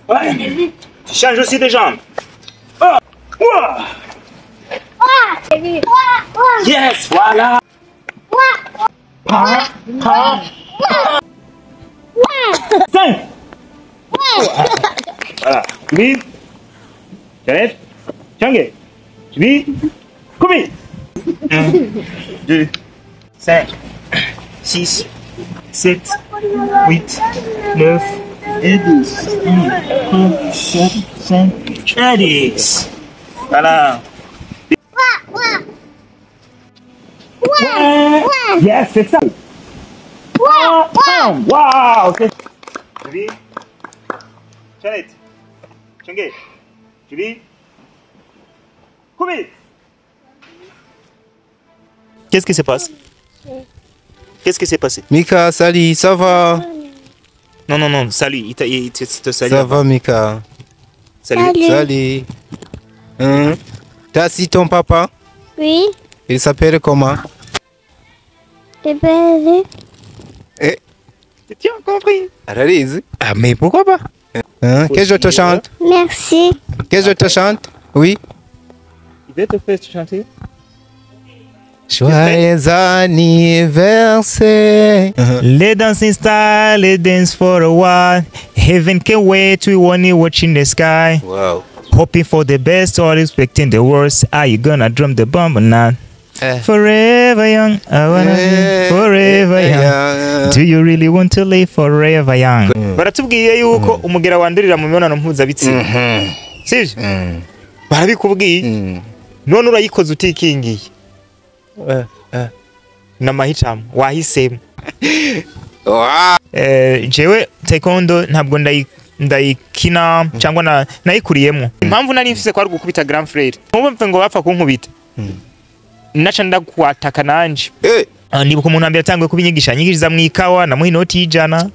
Ouais. Tu changes aussi des jambes. Yes, voilà. Cinq. Voilà. Oui. Janet. Change. Oui. Combien? 1, 2, 5, 6, 7, 8, 9 et 10. 1, 7, 5 et 10. Voilà. Yes, c'est ça. Wow. Julie. Janet. Change. Julie. Combien? Qu'est-ce qui se passe? Qu'est-ce qui s'est passé? Mika, salut, ça va? Non, salut, il te salue. Ça va, Mika? Salut. T'as assis ton papa? Oui. Il s'appelle comment? Et Tu as compris? Réalise. Ah, mais pourquoi pas? Qu'est-ce que je te chante? merci. Qu'est-ce que je te chante? Oui. Il va te faire chanter? Joyeux anniversaire. Let dancing style, let dance for a while. Heaven can't wait, we want you watching the sky. Wow. Hoping for the best or expecting the worst. Are you gonna drum the bomb or not? Forever young, I wanna be forever young. Do you really want to live forever young? Baratubwiye yuko umugera wandurira mu mibonano mpuzabitsina. Sivyo? Barabikubwiye. None urayikoze utikingiye. Namahitamo wahisemo. Jewe taekwondo ntabwo ndayikina cyangwa nayikuriyemo. Impamvu nari mfise ko ari gukubita grand frère. Mumve ngo bapfa kunkubita. Naca ndakwataka nanje. Nibuka umuntu ambere atangwe kubinyigisha nyigiriza mu ikawa namuha inoti y'ijana.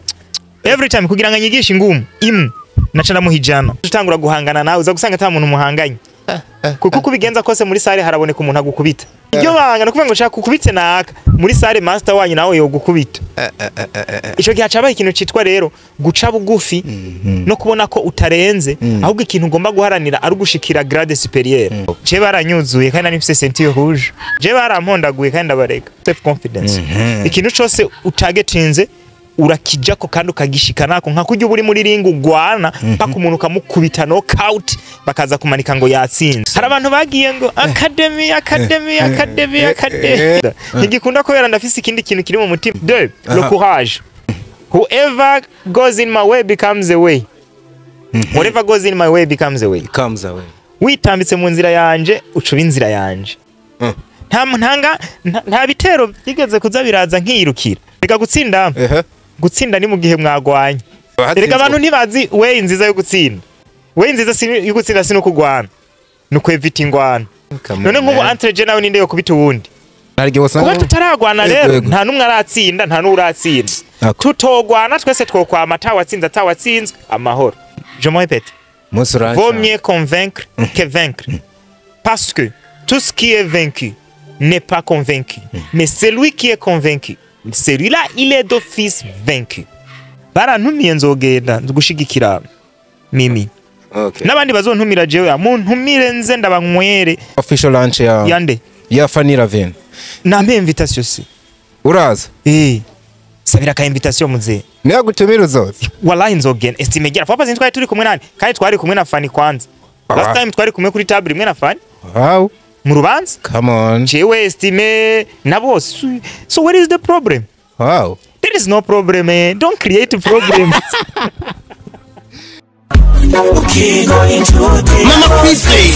Every time kugira ngo nyigishe ingumu imwe naca ndamuhijana. Tutangura guhangana nawe uza gusanga ata muntu muhanganye. Kuko kubigenza kose muri sare haraboneka umuntu agukubita. Iyo bangana kuvuga ngo shaka kukubitse naka muri sare master wanyu nawe yo gukubita. Ico gihe cyabaye ikintu citwa rero guca bugufi no kubona ko utarenze ahubwo ikintu ugomba guharanira ari gushikira grade supérieure. Je baranyuzuye kandi nifise ceinture rouge. Je barampondaguye kandi ndabareka. Self confidence. Ikintu cyose utagetinze urakijako kandi ukagishikanako nka kujya buri muri ringu gwana paka umuntu kamukubita knockout bakaza kumanika ngo yatsinze. Hari abantu bagiye ngo academy. Ntigikunda ko ndafise ikindi kintu kiri mu mutima. Le courage. Whoever goes in my way becomes a way. Whatever goes in my way becomes a way. Comes away. Witambitse mu nzira yanje ucuba inzira yanje. Nta bitero byigeze kuza biraza nkirukira. Reka gutsinda. Gutsinda ni mu gihe mwagwanye. Reka abantu ntibazi way nziza yo gutsinda. Way nziza yo gutsinda sino kugwana. Nuko evita ingwana. None nk'ubu entre je nawe ninde yo kubita uwundi. Naryo wasanga. Kuko tutaragwana rero nta numwe aratsinda nta n'uratsinda. Tutogwana twese twokwama atawatsinze amahoro. Je me répète. Vaut mieux convaincre que vaincre. Parce que tout ce qui est vaincu n'est pas convaincu. Mais celui qui est convaincu, celui-là, il est d'office vaincu. Barantumiye nzogenda gushigikira Mimi. Okay. Nabandi bazontumira jewe muntumire nze ndabanywere. Official launch ya Yande. Ya Fanny Raven. Nambe invitation si. Uraza? Sabira ka invitation muze. Niya gutumira uzoza. Wallahi nzogenda. Estimegera. Papa twari turi kumwe nani? Kandi twari kumwe na Fanny kwanza. Last time twari kumwe kuri table imwe na Fanny. Wow. Mu rubanza? Come on. Jewe estime na boss. So what is the problem? Wow. There is no problem, man. Don't create a problem. Mama Kwizeye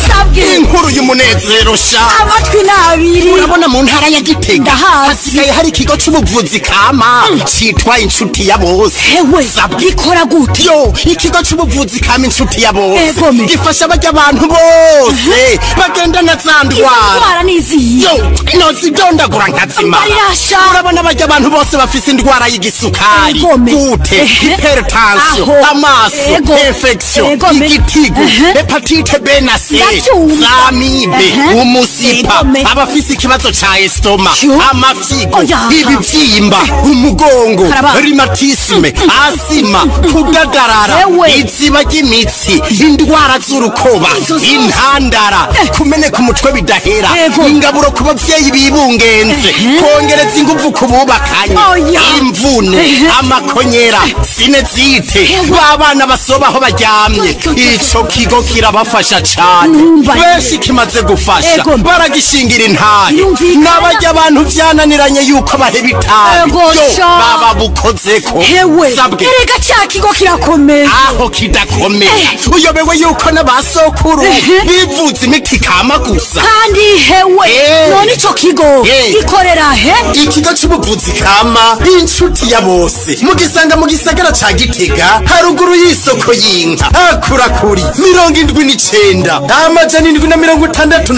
inkuru y'umunezero sha amatwi nabiri urabona mu ntara ya Gitega hasigaye hari ikigo cy'ubuvuzi kama cyitwa inshuti ya bose hewe sabikora gute yo ikigo cy'ubuvuzi kama inshuti ya bose gifasha abajya abantu bose bagenda nazandwara nizi yo nozidondagura nkazima urabona abajya abantu bose bafise indwara y'igisukari gute hypertension amaso infection polio igitigu hepatite B na C zamibe umusipa abafise ikibazo ca estoma amafyigo ibivyimba umugongo rheumatisme asima kudadarara iziba ry'imitsi indwara z'urukoba intandara kumeneka umutwe bidahera ingaburo ku bavyeyi bibungenze kongereza inguvu ku bubakanye imvune amakonyera sinezite babana basobaho baryamye ico kigo kirabafasha cane benshi kimaze gufasha baragishingira intahe n'abarya abantu vyananiranye yuko baheba itabi baba bukozeko sabwe erega ca kigo kirakomeye aho kidakomeye uyobewe yuko n'abasokuru bivuza imiti kama gusa kandi hewe none ico kigo gikorera he ikigo c'ubuvuzi kama inshuti ya bose mugisanga mu gisagara ca Gitega haruguru y'isoko y'inka akura kuri 79 amajana 766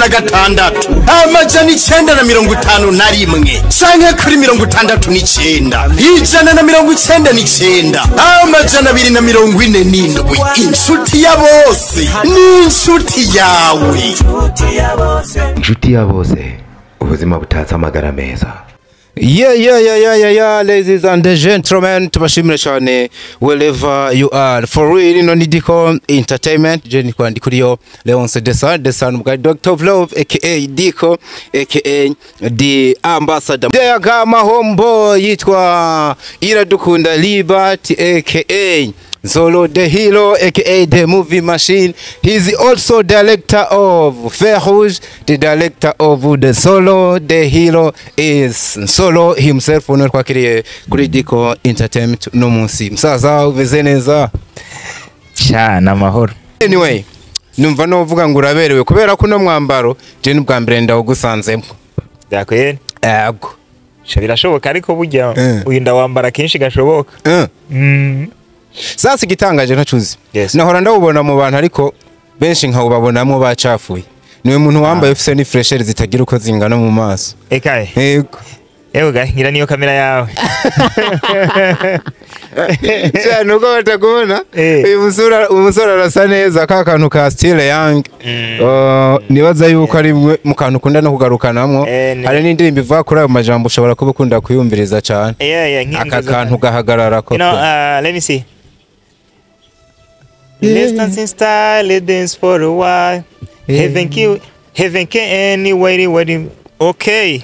amajana 951 canke kuri 69 ijana na 99 amajana 247 inshuti ya bose ni inshuti yawe inshuti ya bose ubuzima butatse amagara meza. Yeah, ladies and gentlemen, tubashimire cyane wherever you are. For real, no DICO Entertainment. Jenny kwandi kuriyo Leonce Desan bwa Doctor of Love aka DICO aka the ambassador. There gama homeboy yitwa Iradukunda Liberty aka Nsoro the hero aka the movie machine. He's also director of Fer Rouge, the director of the Solo. The hero is Nsoro himself. Ono kwakiriye kuri DICO Entertainment no munsi. Msaza uveze neza cyane amahoro. Anyway, numva no vuga ngo uraberewe kubera ko no mwambaro je n'ubwa mbere ndagusanzemo. Dakwere Yego. Birashoboka ariko burya uyinda wambara kenshi gashoboka. Sasa igitangaje ntacuzi. Yes. Nahora ndawubona mu bantu ariko benshi nkawubabonamo bacafuye. Niwe muntu wambaye ufise ni fresher zitagira uko zingana mu maso. Ekaye. Yego. Yego ga ngira niyo kamera yawe. Cyane uko batakubona. Uyu musore arasa neza ka kantu ka still young. Nibaza yuko ari mu kantu kunda no kugarukanamwo. Hari n'indirimbo iva kuri ayo majambo ushobora kuba ukunda kuyumviriza cyane. Aka kantu gahagarara ko. Let me see. Let's dance in style, let's dance for a while. Heaven can anyway, okay.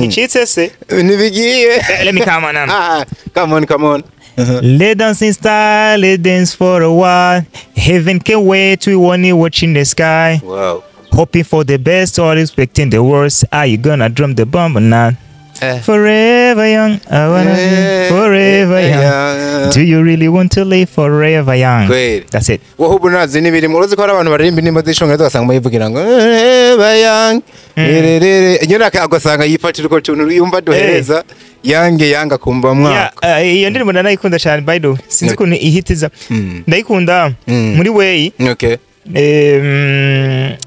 Ichitse se. Nibigiye. Let me come on. Come on. Let's dance in style, let's dance for a while. Heaven can wait, we want you watching the sky. Wow. Hoping for the best or expecting the worst. Are you gonna drum the bomb or not? Forever young, I wanna be forever young. Do you really want to live forever young? Great. That's it. Wo hubunazi nibiri muruzi ko abantu baririmba nimba zishonga dosanga bayivugira ngo forever young. Nyina akagosanga yifatira ko tuntu yumva dohereza yanga kumva mwaka. Iyo ndirimbo ndanayikunda cyane by the way. Sinzi ko ihitiza. Ndayikunda muri way. Okay.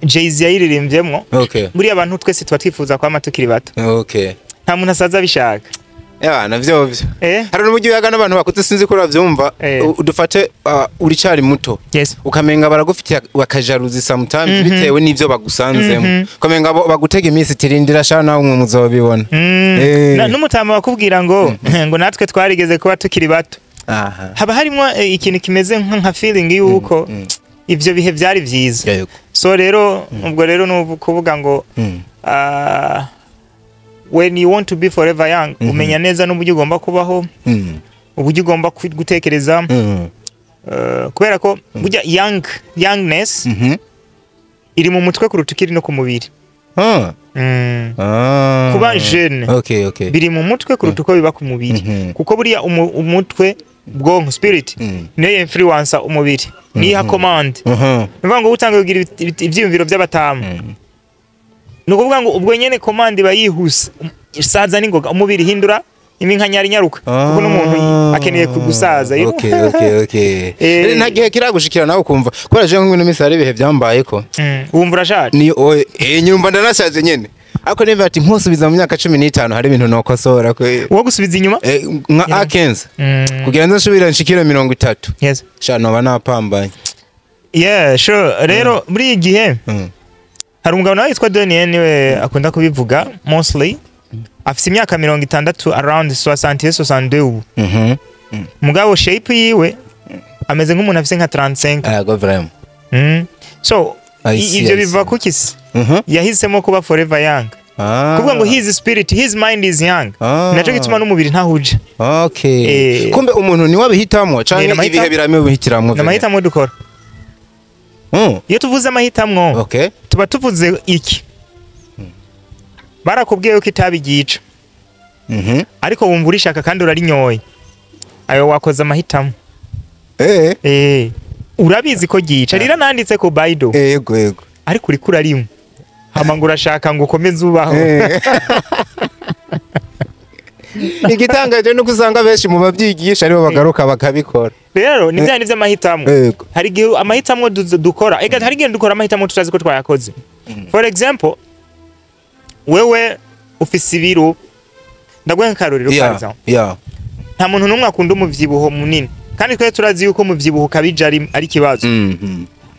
Jay-Z yayiririmbyemo. Okay. Muri abantu twese twatwifuza kwa matukiri bato. Okay. Nta muntu asaza bishaka. Navyo. Hari n'uburyo yaga n'abantu bakuze sinzi ko uravyumva udufate uri cyari muto. Yes. Ukamenga baragufitiye bakajaruzi sometimes bitewe n'ivyo bagusanzemo. Ukamenga bagutega iminsi tirindira sha nawe umwe muzobibona. N'umutama bakubwira ngo natwe twarigeze kuba tukiri bato. Haba harimo ikintu kimeze nka feeling yuko ivyo bihe byari vyiza. So rero ubwo rero no kuvuga ngo when you want to be forever young umenya neza n'uburyo ugomba kubaho uburyo ugomba gutekereza kubera ko burya youngness iri mu mutwe kuruta ikiri no ku mubiri. Kuba jeune biri mu mutwe kuruta uko biba ku mubiri kuko buriya umutwe bwonko spirit niyo influence umubiri niha command nivuga ngo utanga kugira ivyiyumviro by'abatamu nuko vuga ngo ubwo nyene command bayihuse saza ningoga umubiri hindura iminkanyari nyaruka kuko n'umuntu akeneye kugusaza. Okay. Nta gihe kiragushikira nawe kumva kora je nk'ibintu misari bihe byambaye ko wumva urashaje ni nyumva ndanashaje nyene ako niba ati nkosubiza mu myaka 15 hari ibintu nokosora ko wo gusubiza inyuma nka Akenza kugira ngo nsubira nshikire 30. Yes. Shano bana pambanye Yeah, sure. Rero muri igihe hari umugabo nawe yitwa Daniel niwe akunda kubivuga mostly. Afise imyaka 60 around 60-62 ubu. Mugabo shape yiwe ameze nk'umuntu afise nka 35. Go vraiment. So ivyo biva kukisi. Yahisemo kuba forever young. Kuvuga ngo his spirit, his mind is young. Naco gituma n'umubiri ntahuje. Okay. Kumbe umuntu ni wabihitamwo canke ibihe birame bihitiramwo. Namahitamo dukora. Iyo tuvuze amahitamwo, tuba tuvuze iki? Barakubwiye yuko itabi gica. Ariko wumva urishaka kandi urarinyoye. Ayo wakoze amahitamo. Urabizi ko gica. Rira nanditse ko Bible. Yego. Ariko uri kurarimu. Hama ngo urashaka ngo ukomeze ubaho. Igitangaje no kusanga benshi mu bavyigisha aribo bagaruka bakabikora. Rero ni byandi by'amahitamo. Hari igihe amahitamo dukora, ega hari igihe dukora amahitamo tutazi ko twayakoze. For example, wewe ufise ibiro ndagwe nkaruriro for example. Nta muntu numwe akunda umuvyibuho munini. Kandi twe turazi yuko umuvyibuho kabije ari kibazo.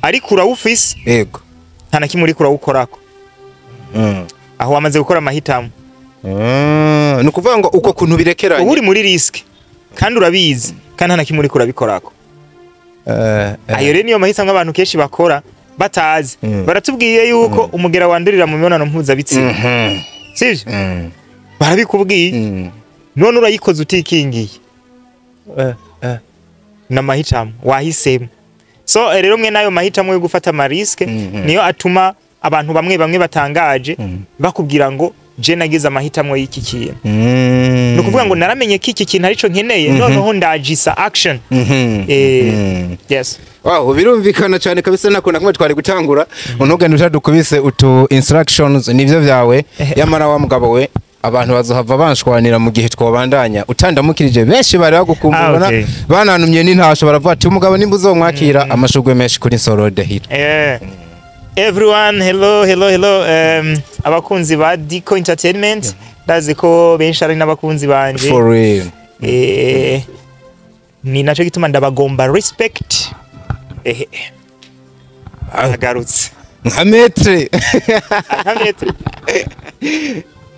Ariko urawufise. Yego. Nta nakimwe uri kurawukorako. Aho wamaze gukora amahitamo. Nukuvuga ngo uko kuntu birekeranye. Uri muri risk kandi urabizi kandi nta nakimwe uri kurabikorako. Ayo rero niyo mahitamo abantu kenshi bakora batazi. Baratubwiye yuko umugera wandurira mu mibonano mpuzabitsina. Sivyo? Barabikubwiye. None urayikoze utikingiye. Na mahitamo wahisemo. So rero mwe nayo mahitamo yo gufata ama risk niyo atuma abantu bamwe batangaje bakubwira ngo je nagize amahitamo y'iki kintu. No kuvuga ngo naramenye ko iki kintu arico nkeneye noneho ndagisa action. Yes. Wow, birumvikana cyane kabisa nakunda kumwe twari gutangura unugana utadukubise utu instructions nivyo vyawe yamara wa mugabo we abantu bazohava banshwanira mu gihe twobandanya utandamukirije benshi bari bagukumbura bananumye n'intasho baravuga ati umugabo nimba uzomwakira amashugwe menshi kuri Nsoro the hit. Everyone, hello. Abakunzi ba DICO Entertainment, ndazi ko benshi ari n'abakunzi banje. For real. Ni naco gituma ndabagomba respect. Agarutse. Nka metre.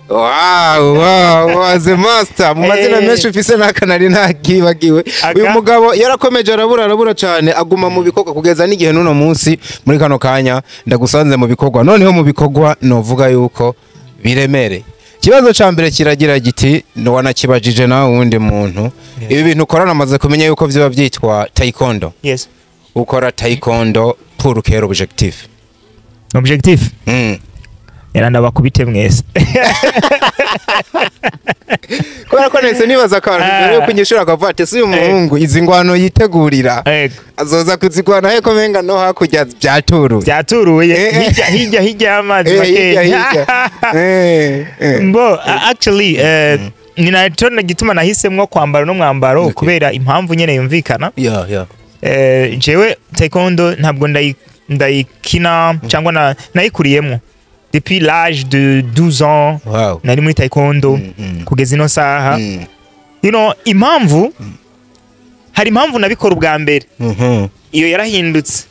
Wow, as a master. Mu mazina menshi ufise nakanari ntakibagiwe. Uyu mugabo yarakomeje arabura cyane aguma mu bikorwa kugeza n'igihe nuno munsi muri kano kanya ndagusanze mu bikorwa. Noneho mu bikorwa novuga yuko biremere. Kibazo ca mbere kiragira giti no wanakibajije na wundi muntu. Ibi bintu ukora namaze kumenya yuko vyo bavyitwa taekwondo. Yes. Ukora taekwondo pour quel objectif? Objectif? Era ndabakubite mwese. Kubera ko nese nibaza kandi mbere yo kunyishura akavuga ati si umuhungu izi ngwano yitegurira. Azoza kuzigwana he ko menga no hakujya byaturuye hirya amazi make. Mbo actually ninatona gituma nahisemwo kwambara no mwambaro kubera impamvu nyene yumvikana. Jewe taekwondo ntabwo ndayikina cyangwa nayikuriyemo. Depuis l'âge de 12 ans, nari muri taekwondo kugeza ino saha. You know, impamvu hari impamvu nabikora ubwa mbere. Iyo yarahindutse.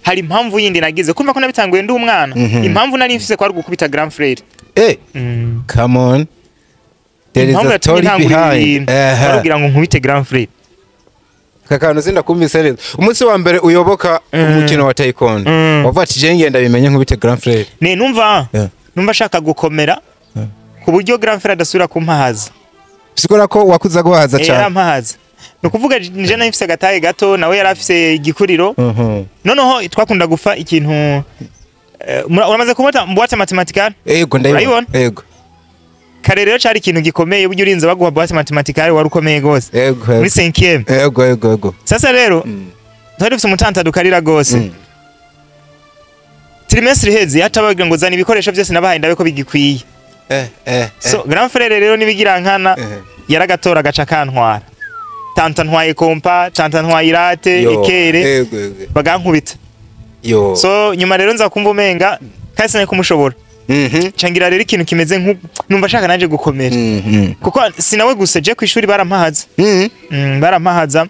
Hari impamvu yindi nagize kumva ko nabitanguye ndi umwana. Impamvu nari mfise kwa gukubita grand frère. Come on. There is a story behind. Barugira ngo nkubite grand frère. Kakano zinda kumvise rero umunsi wa mbere uyoboka umukino wa taekwondo wavuga ati je ngenda bimenye nkubite grand frère numva shaka gukomera ku buryo grand frère adasubira kumpahaza bisikora ko wakuza guhaza cyane yarampahaza no kuvuga nje nafise agataye gato nawe yarafise igikuriro noneho twakunda gufa ikintu uramaze kumota mbwate mathematical yego ndayibona yego kare rero cyari ikintu gikomeye buryo urinze baguha boîte mathématicale wari ukomeye gose muri 5e yego sasa rero twari dufite umutanta dukarira gose trimestre hezi hatabagira ngo zana ibikoresho byose nabahaye ndabe ko bigikwiye so grand frère rero nibigira nkana yaragatora gaca kantwara tanta ntwaye kompa tanta ntwaye irate ikere bagankubita so nyuma rero nza kumva umenga kasi nayo kumushobora changira rero ikintu kimeze numva shaka naje gukomera kuko sinawe gusa je kwishuri barampahaza barampahaza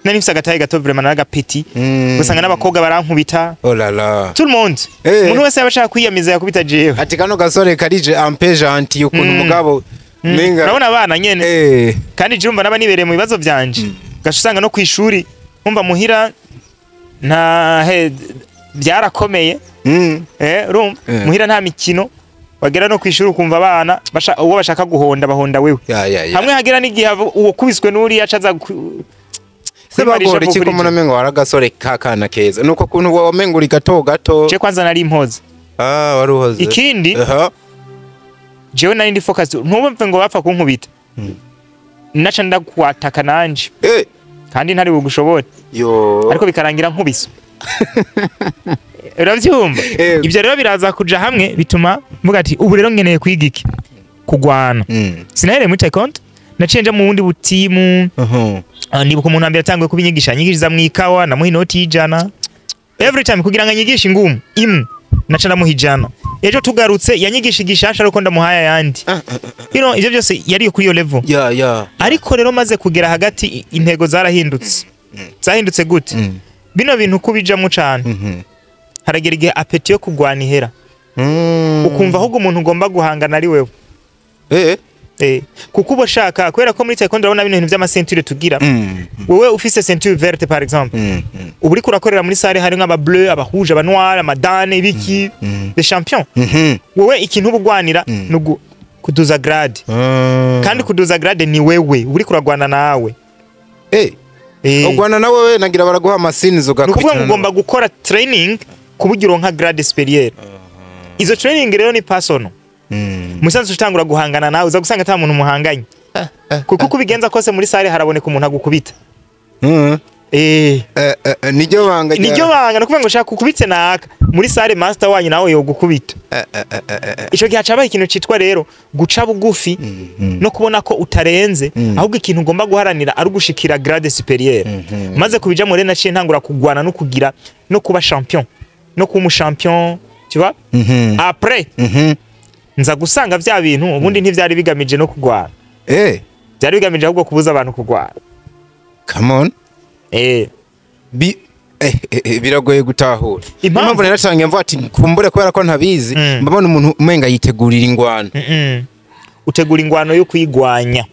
nari mfise agataye gato vraiment n'agapeti gusanga n'abakobwa barankubita oh la la tout le monde umuntu wese yabashaka kwiyamiza yakubita jewe ati kano gasore karije ampejant yukuntu mugabo menga urabona abana nyene kandi jirumva naba nibereye mu bibazo byanje gashusanga no kwishuri umva muhira nta byarakomeye urumva muhira nta mikino wagera no kwishuri ukumva abana uwo bashaka guhonda bahonda wewe hamwe hagera n'igihe uwo kubiswe n'uri yacaza sebagore kiko munamengo waragasore kakana keza nuko kuntu wamengo uri gato je kwanza nari impoze waruhoze ikindi jewe nari ndi focus ntubumve ngo bapfa kunkubita naca ndakwataka nanje kandi ntari bugushobora ariko bikarangira nkubiswe uravyumva ibyo rero biraza kuja hamwe bituma mvuga ati ubu rero ngeneye kwiga iki kugwana sinahere muri taekwondo nacenje mu wundi butimu ndibuka umuntu ambere atangwe kubinyigisha nyigiriza mu ikawa namuha inoti y'ijana every time kugira ngo nyigishe ingumu imwe naca ndamuhijana ejo tugarutse yanyigisha igishasha ariko ndamuhaya yandi ivyo byose yari kuri yo level ariko rero maze kugera hagati intego zarahindutse gute bino bintu kubijamo cyane haragera igihe apeti yo kugwana ihera ukumva ahubwo umuntu ugomba guhangana ari wewe kuko uba shaka kubera ko muri taekwondo urabona bino bintu by'amasenture tugira wowe ufise ceinture verte par exemple ubu uri kurakorera muri sare hari nk'aba bleu aba rouge aba noir amadane ibiki les champions wowe ikintu ubugwanira nugu kuduza grade kandi kuduza grade ni wewe uri kuragwana nawe ugwana nawe we nagira baraguha amasinizo ugakubita ngomba gukora training kubugiro nka grade superieur izo training rero ni personal musanze utangura guhangana nawe uza gusanga ata muntu muhanganye kuko kubigenza kose muri sare haraboneka umuntu agukubita nijyo banga no kuvuga ngo shaka kukubitse naka muri sare master wanyu nawe yo gukubita ico gihe acabaye ikintu citwa rero guca bugufi no kubona ko utarenze ahubwo ikintu ugomba guharanira ari gushikira grade superieur maze kubija muri naciye ntangura kugwana no kugira no kuba champion no kuba champion tu vois après nza gusanga vya bintu ubundi ntivyari bigamije no kugwana byari bigamije ahubwo kubuza abantu kugwana come on biragoye gutahura impamvu rero cyangwa mvuga ati kumbure kubera ko ntabizi mbabona umuntu umenga yitegurira ingwano utegura ingwano yo kwigwanya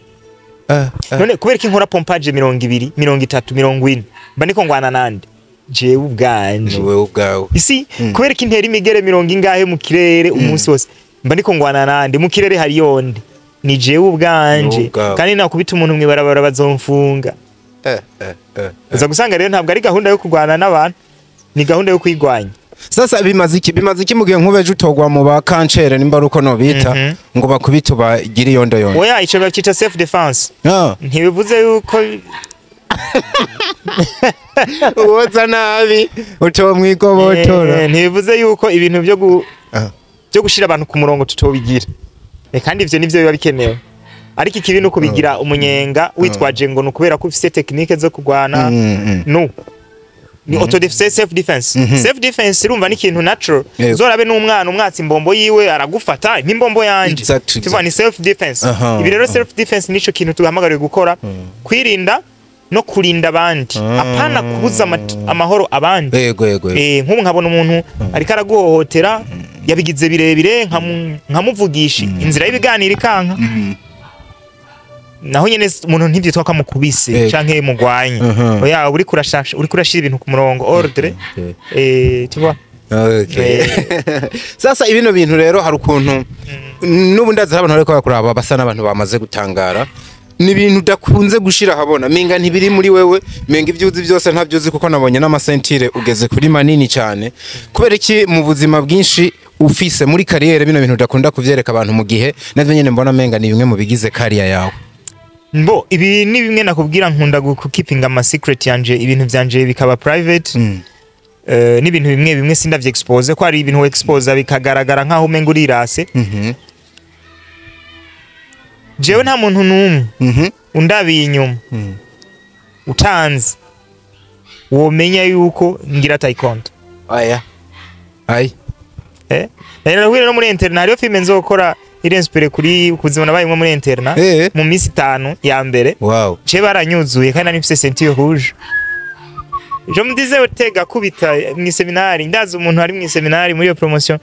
none kubera ko inkora pompage 200 30 40 mba niko ngwana nande jewe ubwanje wewe ubwawe isi kubera ko intera imigere 40 ingahe mu kirere umunsi wose mba niko ngwana nande mu kirere hari yonde ni jewe ubwanje kandi nakubita umuntu mwibarabara bazomfunga uza gusanga rero ntabwo ari gahunda yo kugwana n'abantu ni gahunda yo kwigwanya sasa bimaze iki mugihe nkubeje utogwa mu ba kancere nimba ruko no bita ngo bakubita bagire yondo oya ico bakita self defense ntibivuze yuko uwoza nabi uto mwigobotora ntibivuze yuko ibintu byo gushira abantu ku murongo tutobigira kandi ivyo nivyo biba bikenewe ariko ikibi no kubigira umunyenga witwaje ngo nukubera ko ufise technique zo kugwana no ni auto defense self defense irumva ni ikintu natural zorabe n'umwana umwatsi imbombo yiwe aragufata n'imbombo yanje tuva ni self defense ibi rero self defense nico kintu tuhamagariye gukora kwirinda no kurinda abandi apana kubuza amahoro abandi nk'ubu nkabona umuntu ariko araguhohotera yabigize birebire nkamuvugisha inzira y'ibiganiro ikanka naho nyene umuntu ntivyitwa ko mukubise canke mugwanye oya uri kurashira ibintu ku murongo ordre tu sasa ibino bintu rero hari ukuntu n'ubu ndazi abantu bariko bakuraba basa n'abantu bamaze gutangara ni ibintu udakunze gushira habona menga ntibiri muri wewe menga ivyuzi byose ntavyuzi kuko nabonye n'amasentire ugeze kuri manini cyane kubera iki mu buzima bwinshi ufise muri kariyere bino bintu udakunda kuvyereka abantu mu gihe navyo nyene mbona menga ni bimwe mu bigize career yawe mbo ibi ni bimwe nakubwira nkunda gukipinga ama secret yanje ibintu vyanje bikaba private n'ibintu bimwe sindavye expose ko ari ibintu expose bikagaragara nkaho umenga urirase jewe nta muntu numwe undabiye inyuma utanze womenya yuko ngira taekwondo rero no muri internet hariyo filme nzokora irenspere kuri kuzibona bayimwe muri internet mu minsi 5 ya mbere wow ce baranyuzuye kandi nari mfise ceinture rouge je me disais utega kubita mu seminari ndaza umuntu ari mu seminari muri iyo promotion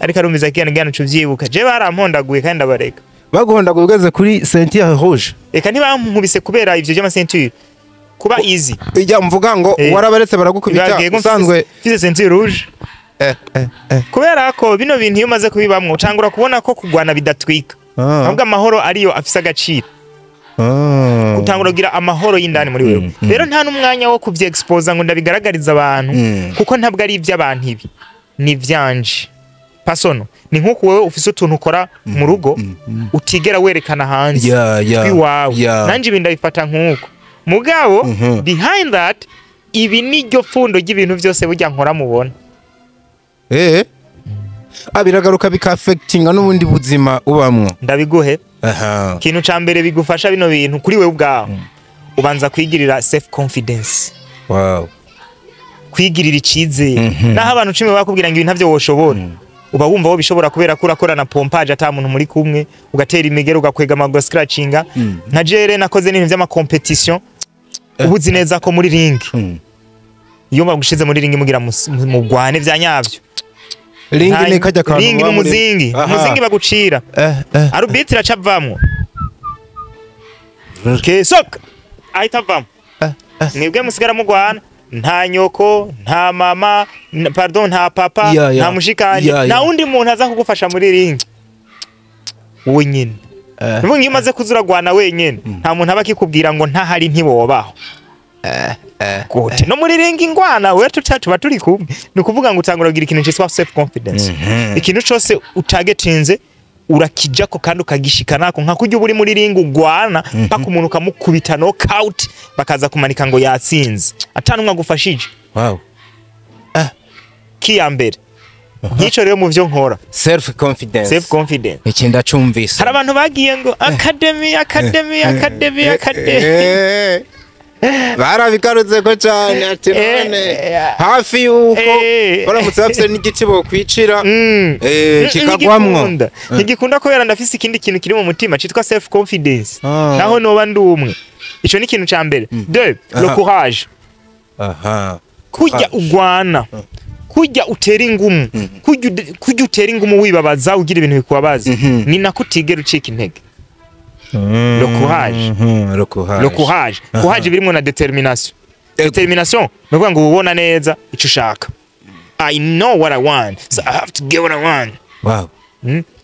ariko arumviza kiyana gana cuvyibuka je barampondaguye kandi abareka baguhondaguye ugeze kuri ceinture rouge eka ntibankubise kubera ivyo by'ama ceinture kuba easy ijya mvuga ngo warabaretse baragukubita usanzwe fize ceinture rouge kubera ko bino bintu iyo umaze kubibamwo utangura kubona ko kugwana bidatwika ahubwo amahoro ariyo afise agaciro utangura kugira amahoro y'indani muri wewe rero nta n'umwanya wo kuvyeexposa ngo ndabigaragariza abantu kuko ntabwo ari ivy'abantu ibi ni vyanje pasono ni nkuko wewe ufise utuntu ukora mu rugo utigera werekana hanze twiwawe nanje ibi ndabifata nkuko mugabo behind that ibi niryo pfundo ry'ibintu byose burya nkora mubona biragaruka bikaffectinga n'ubundi buzima ubamwo ndabiguhe kintu ca mbere bigufasha bino bintu kuri wewe ubwaho ubanza kwigirira self confidence kwigirira icizere naho abantu 10 bakubwira ngo ibintu ntavyo woshobora uba wumva wo bishobora kubera kurakora na pompage ata muntu muri kumwe ugatera imigero ugakwega amago scratchinga nka jere nakoze n'ibintu by'ama competition ubuzi neza ko muri ring iyo bagushize muri ring mugira mu gwane vya nyavyo ring ne kajya kantu ring n'umuzingi bagucira arbitre acavamwo sok ahitavamwo mwebwe musigara mu gwana nta nyoko nta mama pardon nta papa nta mushikanye nta undi muntu aza kugufasha muri ring wenyine nubwo imaze kuzuragwana wenyine nta muntu aba kikubwira ngo nta hari ntibobaho gute no muri ring ingwana we tuba turi kumwe ni kuvuga ngo utangura kugira ikintu cyitwa self confidence ikintu cyose utagetinze urakijako kandi ukagishikanako nka kujya buri muri ring ugwana paka umuntu kamukubita knockout bakaza kumanika ngo yatsinze atanumwe agufashije kiyambere nkico rero mu byo nkora self confidence ikinda cyumvise hari abantu bagiye ngo academy barabikarutse ko cyane ati none hafi yuko baramutse bafite n'igiti bo kwicira kikagwamwo ntigikunda ko ndafise ikindi kintu kiri mu mutima citwa self confidence naho noba ndumwe ico ni ikintu ca mbere de le courage kujya ugwana kujya utera ingumu kujya utera ingumu wibabaza ugira ibintu bikubabaza ni nakutigera ucika intege le courage birimo na determination nuvuga ngo ubona neza icyo ushaka I know what I want so I have to get what I want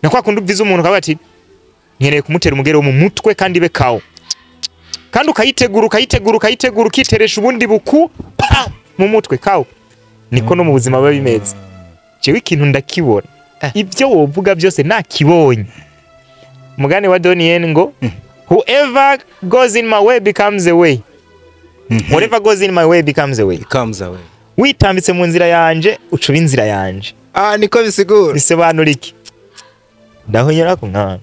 nakwa kundi ubiza umuntu kabe ati nkeneye kumutera umugero mu mutwe kandi bekawo kandi ukayitegura ukiteresha ubundi buku mu mutwe kawo niko no mu buzima baba bimeze jewe ikintu ndakibona ibyo wovuga byose nakibonye mugani wa Donien ngo whoever goes in my way becomes a way whatever goes in my way becomes a way witambitse mu nzira yanje ucuba inzira yanje niko bisigura bisobanura iki ndahonyera ku nkana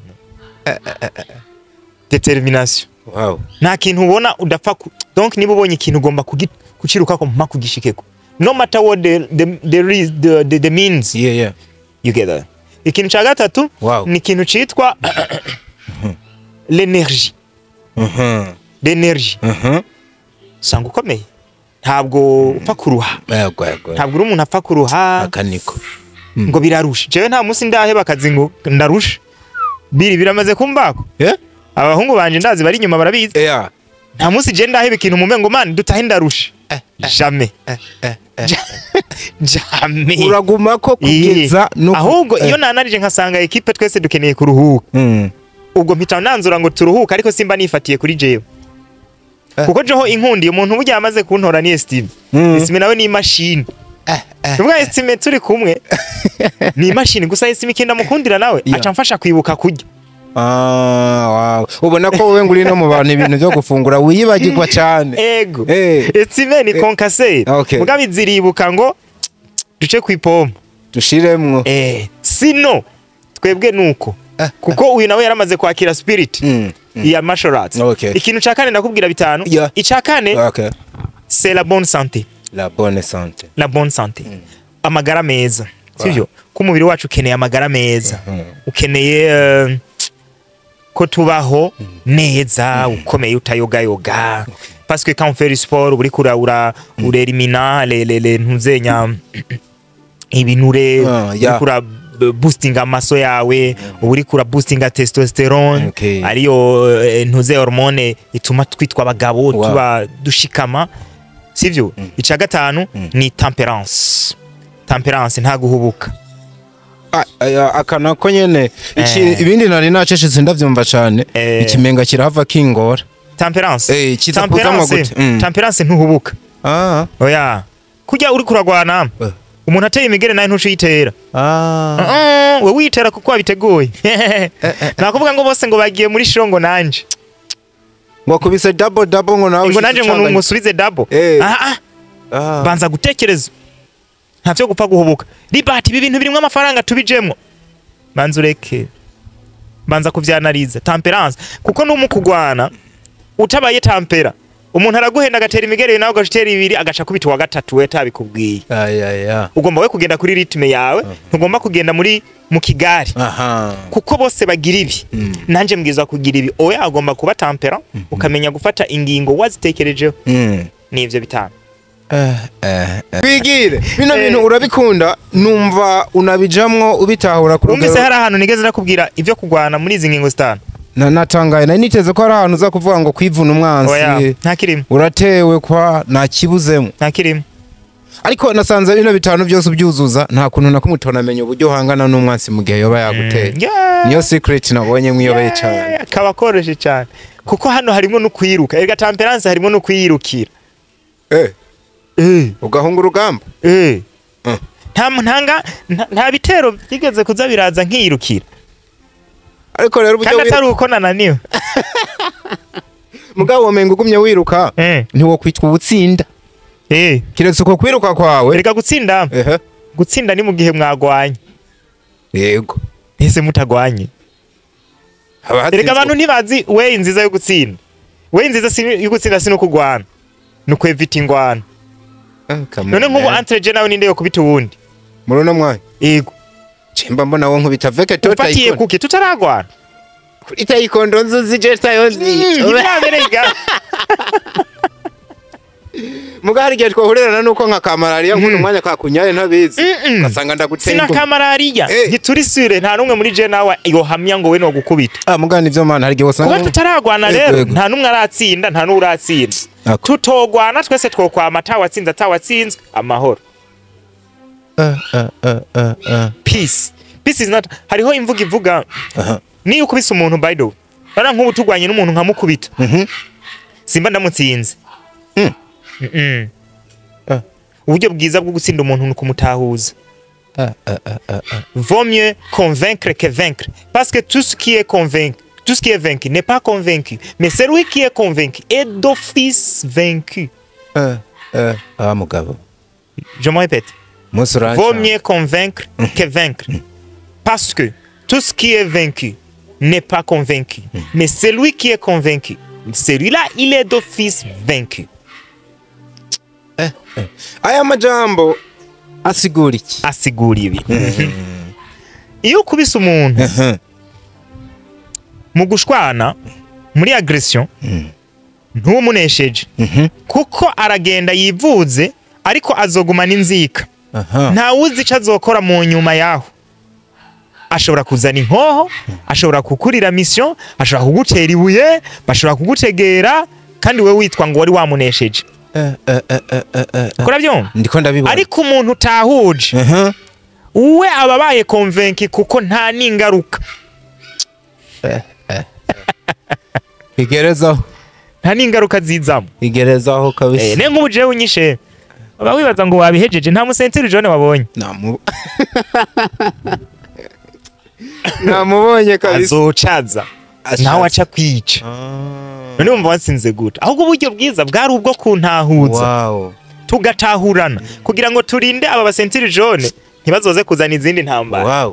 determination nta kintu ubona udapfa donc niba ubonye ikintu ugomba kuciruka ko mpaka kugishikeko no matter what the means you get that ikintu ca gatatu ni ikintu citwa l'énergie sanga ukomeye ntabwo upfa kuruha ntabwo uri umuntu apfa kuruha akaniko ngo birarusha jewe nta munsi ndahe bakazi ngo ndarusha biramaze kumbako abahungu banje ndazi bari inyuma barabizi nta munsi je ndahe ikintu mu mengo man dutahe ndarusha jamais jamais uraguma ko kugeza no ahubwo iyo nanarije nkasanga equipe twese dukeneye kuruhuka ubwo mpita nanzura ngo turuhuka ariko simba nifatiye kuri jewe kuko joho inkundi umuntu burya amaze kuntora ni Steve Steve nawe ni machine ubwo Steve turi kumwe ni machine gusa Steve kenda mukundira nawe aca mfasha kwibuka kujya ubona ko wowe nguri no mu bantu ibintu byo gufungura wiyibagirwa cyane ego Steve ni konkase mugabe ziribuka ngo duce kwipoma dushiremwo sino twebwe nuko kuko uyu nawe yaramaze kwakira spirit ya martial arts ikintu ca kane ndakubwira bitanu ica kane c'est la bonne santé amagara meza sivyo ko umubiri wacu ukeneye amagara meza ukeneye ko tubaho neza ukomeye utayogayoga parce que quand on fait du sport uri kura urelimina les ntuzenya ibinure uri kura boosting amaso yawe uri kura boosting testosterone ariyo ntuze hormone ituma twitwa abagabo tuba dushikama sivyo ica gatanu ni temperance nta guhubuka akana ko nyene ibindi nari nacecetse ndavyumva cyane ikimenga kirahava kingora temperance kizapuzamwa gute temperance ntuhubuka oya kujya uri kuragwana umuntu ateye imigere nayo ntushitera we witera kuko abiteguye nakuvuga ngo bose ngo bagiye muri shirongo nanje ngo kubise double ngo nawe ngo nanje ngo musubize double banza gutekereza ntavyo gupfa guhubuka ribati ibi bintu birimwe amafaranga tubijemwo banza ureke banza kuvyanariza temperance kuko numukugwana utabaye tempera umuntu araguhenda agatera imigere nawe agashitera ibiri agaca kubita wa gatatu we tabikubwiye ugomba we kugenda kuri ritme yawe ntugomba kugenda mu kigari kuko bose bagira ibi nanje mbwiza kugira ibi oya agomba kuba tempera ukamenya gufata ingingo wazitekerejeho nivyo bitanu kwigire bino bintu urabikunda numva unabijamwo ubitahura ku rugero umvise hari ahantu nigeze nakubwira ivyo kugwana muri izi ngingo zitanu natangaye nari niteze ko hari ahantu uza kuvuga ngo kwivuna umwansi nta kirimo uratewe kwa nakibuzemo nta kirimo ariko nasanze bino bitanu byose ubyuzuza nta kuntu nakumutona amenye uburyo hangana n'umwansi mu gihe yoba yaguteye niyo secret nabonye mwiyobeye cyane kabakoreshe cyane kuko hano harimo no kwiruka erega temperance harimo no kwirukira ugahunga urugamba nta bitero byigeze kuza biraza nkirukira ariko rero uburyo atari uko nananiwe mugabo womenga ugumye wiruka ntiwo kwitwa ubutsinda kiretse uko kwiruka kwawe erega gutsinda ni mu gihe mwagwanye yego ese mutagwanye erega abantu ntibazi we nziza yo gutsinda we nziza yo gutsinda sino kugwana nuko evita ingwana none nk'ubu entre nawe ninde yo kubita uwundi murona mwaye yego chimba mbona wo nkubita veke tota ufatiye kuki tutaragwana kuri taikondo nzuzi je tayonzi mugari gihe twahurerana nuko nka kamarariya nk'uno mwanya kakunyaye ntabizi gasanga ndagutsembo sina kamarariya giturisire nta numwe muri je nawe yohamya ngo we no gukubita mugani ivyo mana hari gihe wasanga kuko tutaragwana rero nta numwe aratsinda nta n'uratsinda tutogwana twese twokwama atawatsinzwe amahoro peace is not hariho imvuga ivuga ni ukubisa umuntu by the way bara nk'ubu tugwanye n'umuntu nkamukubita simba ndamutsinze uburyo bwiza bwo gutsinda umuntu no kumutahuza vaut mieux convaincre que vaincre parce que tout ce qui est vaincu n'est pas convaincu mais celui qui est convaincu est d'office vaincu mugabo je me répète vaut mieux convaincre que vaincre parce que tout ce qui est vaincu n'est pas convaincu mais celui qui est convaincu celui-là il est d'office vaincu aya majambo asigura iki asigura ibi iyo kubisa umuntu mu gushwana muri agression ntumunesheje kuko aragenda yivuze ariko azogumana inzika nta wuzi ico azokora mu nyuma yaho ashobora kuzana inkoho ashobora kukurira mission ashobora kugutera ibuye bashobora kugutegera kandi we witwa ngo wari wamunesheje kurabyo ndiko ndabibona ariko umuntu utahuje uwe ababaye convaincu kuko nta ningaruka igerezaho nta ningaruka zizamo igerezaho kabisa ne nk'ubu jewe unyishe aba wibaza ngo wabihejeje nta musentiri jone wabonye namubonye kabisa azocaza nawe aca kwica none umva watsinze gute ahubwo uburyo bwiza bwari ubwo kuntahuza tugatahurana kugira ngo turinde aba basentiri jone ntibazoze kuzana izindi ntambara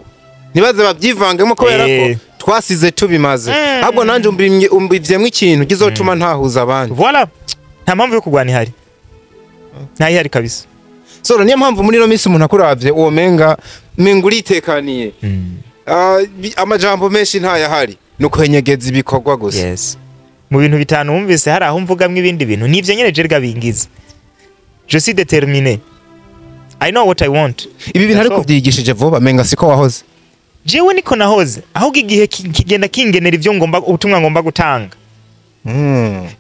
nibaze babyivangemo kubera ko twasize tubimaze ahubwo nanje umbivyemwe ikintu gizotuma ntahuza abandi voilà nta mpamvu yo kugwana ihari nta ihari kabisa soro niyo mpamvu muri no minsi umuntu akuravye uwo menga uritekaniye amajambo menshi ntayahari nukwenyegeza ibikorwa gusa. Yes. Mu bintu bitanu wumvise hari aho mvugamwe ibindi bintu nivyo nyene jerga bingiza. Je suis déterminé. I know what I want. Ibi bintu ariko byigishije vuba menga siko wahoze. Jewe niko nahoze ahubwo igihe kigenda kingenera ivyo ngomba ubutumwa ngomba gutanga.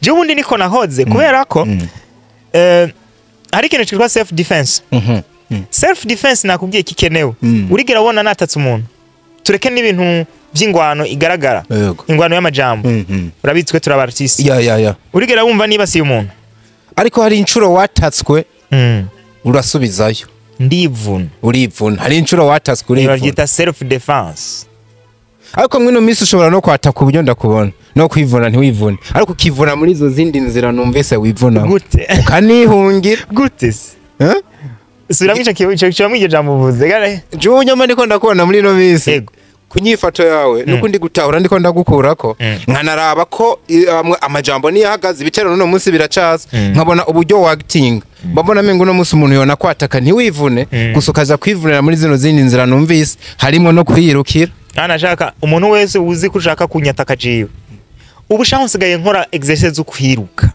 Jewe undi niko nahoze kubera ko hari ikintu cyitwa self defense. Self defense nakubwiye kikenewe. Urigera ubona natatse umuntu. Tureke n'ibintu by'ingwano igaragara. Ingwano y'amajambo. Urabitswe turaba artiste. Ya. Urigera wumva niba si umuntu. Ariko hari incuro watatswe urasubizayo. Ndivuna. Urivuna. Hari incuro watatswe urivuna. Bavyita self defense. Ariko mwino misi ushobora no kwataka uburyo ndakubona. No kwivuna ntiwivune. Ariko ukivuna muri izo zindi nzira numvise wivuna. Gute? Ukanihungira. Gute? Suramwisha kiyo mwije jambo vuze gare. Juwe nyama ndiko ndakubona muri no misi. Yego. Kunyifato yawe nuko ndi gutahura ndiko ndagukurako nkanaraba ko amajambo ni yahagaze ibitero no munsi biracaza nkabona uburyo wa acting babona mengo no munsi umuntu yona kwataka ntiwivune gusukaza kwivunira muri zino zindi nzira numvise harimo no kwirukira anashaka umuntu wese uzi kushaka kunyataka jiwe ubu shaho nsigaye nkora exercise ukwiruka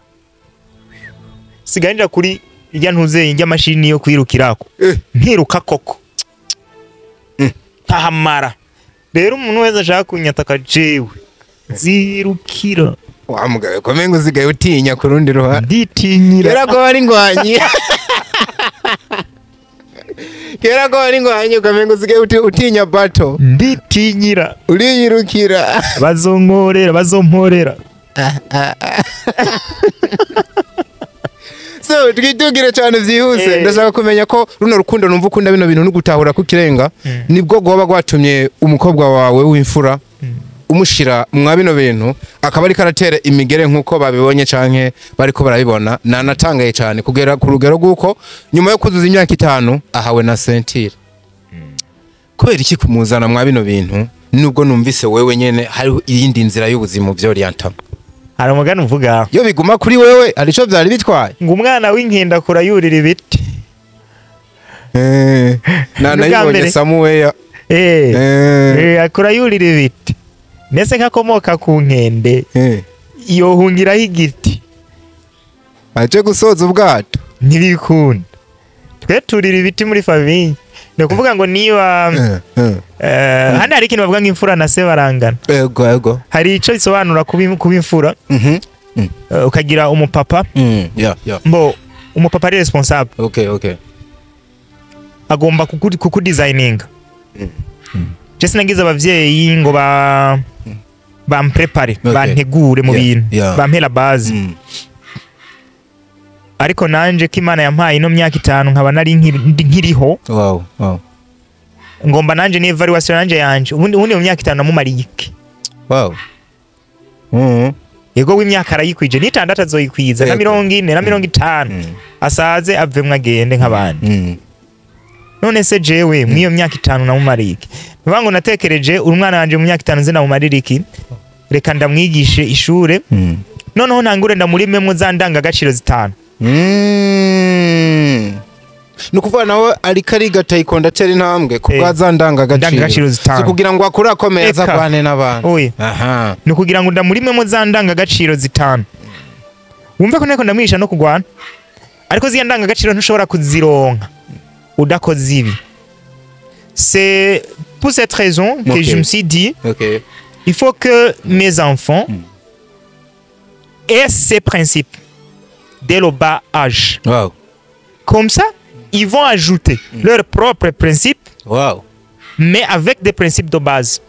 siganira kuri irya ntuze irya mashini yo kwirukirako ntiruka koko tahamara rero umuntu wese ashaka kunyataka jewe zirukira wamugaye komengo uzigaye utinya ku rundi ruhande nditinyira kera ko ari ngwanyi kera ko ari ngwanyi komengo uzigaye utinya bato nditinyira uriyirukira bazomporera so twitugire cyane vyihuse ndashaka kumenya ko runo rukundo numva ukunda bino bintu n'ugutahura ku kirenga nibwo goba gwatumye umukobwa wawe w'imfura umushira mwa bino bintu akaba ari karatera imigere nkuko babibonye canke bariko barabibona nanatangaye cyane kugera ku rugero guko nyuma yo kuzuza imyaka 5 ahawe na sentire kubera iki kumuzana mwa bino bintu nubwo numvise wewe nyene hari iyindi nzira y'ubuzima byo orientamo hari umugani uvuga yo biguma kuri wewe arico byari bitwaye ngo umwana w'inkenda kura yurira ibiti nayibonye Samuel akura yurira ibiti nese nkakomoka ku nkende iyo hungiraho igiti aje gusoza ubwato ntibikunda twe turira ibiti muri famille no kuvuga ngo niba hano hari ikintu bavuga nk'imfura na se barangana yego hari ico bisobanura kuba imfura ukagira umupapa mbo umupapa ari responsable okay agomba kukudesigninga je sinagize abavyeyi ngo bamprepare bantegure mu bintu bampera base ariko nanje ko Imana yampaye no myaka 5 nkaba nari nkiriho wow ngomba nanje ni evaluation nanje yanje ubundi mu myaka 5 namumariye iki wow yego w'imyaka arayikwije ni 6 azoyikwiza na 40 na 50 asaze avemwe agende nk'abandi none se jewe mwiyo myaka 5 namumariye iki bivango natekereje umwana wanje mu myaka 5 nze namumarira iki reka ndamwigishe ishure noneho ntangure ndamurimemo za ndanga gaciro 5 nukuvuga nawe ari kariga tayikonda teri ntambwe kubwaza ndanga gaciro so kugira ngo akura akomeye azabane n'abantu nukugira ngo ndamurimemo za ndanga gaciro 5 wumve ko neko ndamwisha no kugwana ariko ziya ndanga gaciro ntushobora kuzironka udakoze ibi c'est pour cette raison que je me suis dit il faut que mes enfants aient ces principes dès le bas âge. Wow. Comme ça, ils vont ajouter leurs propres principes, mais avec des principes de base.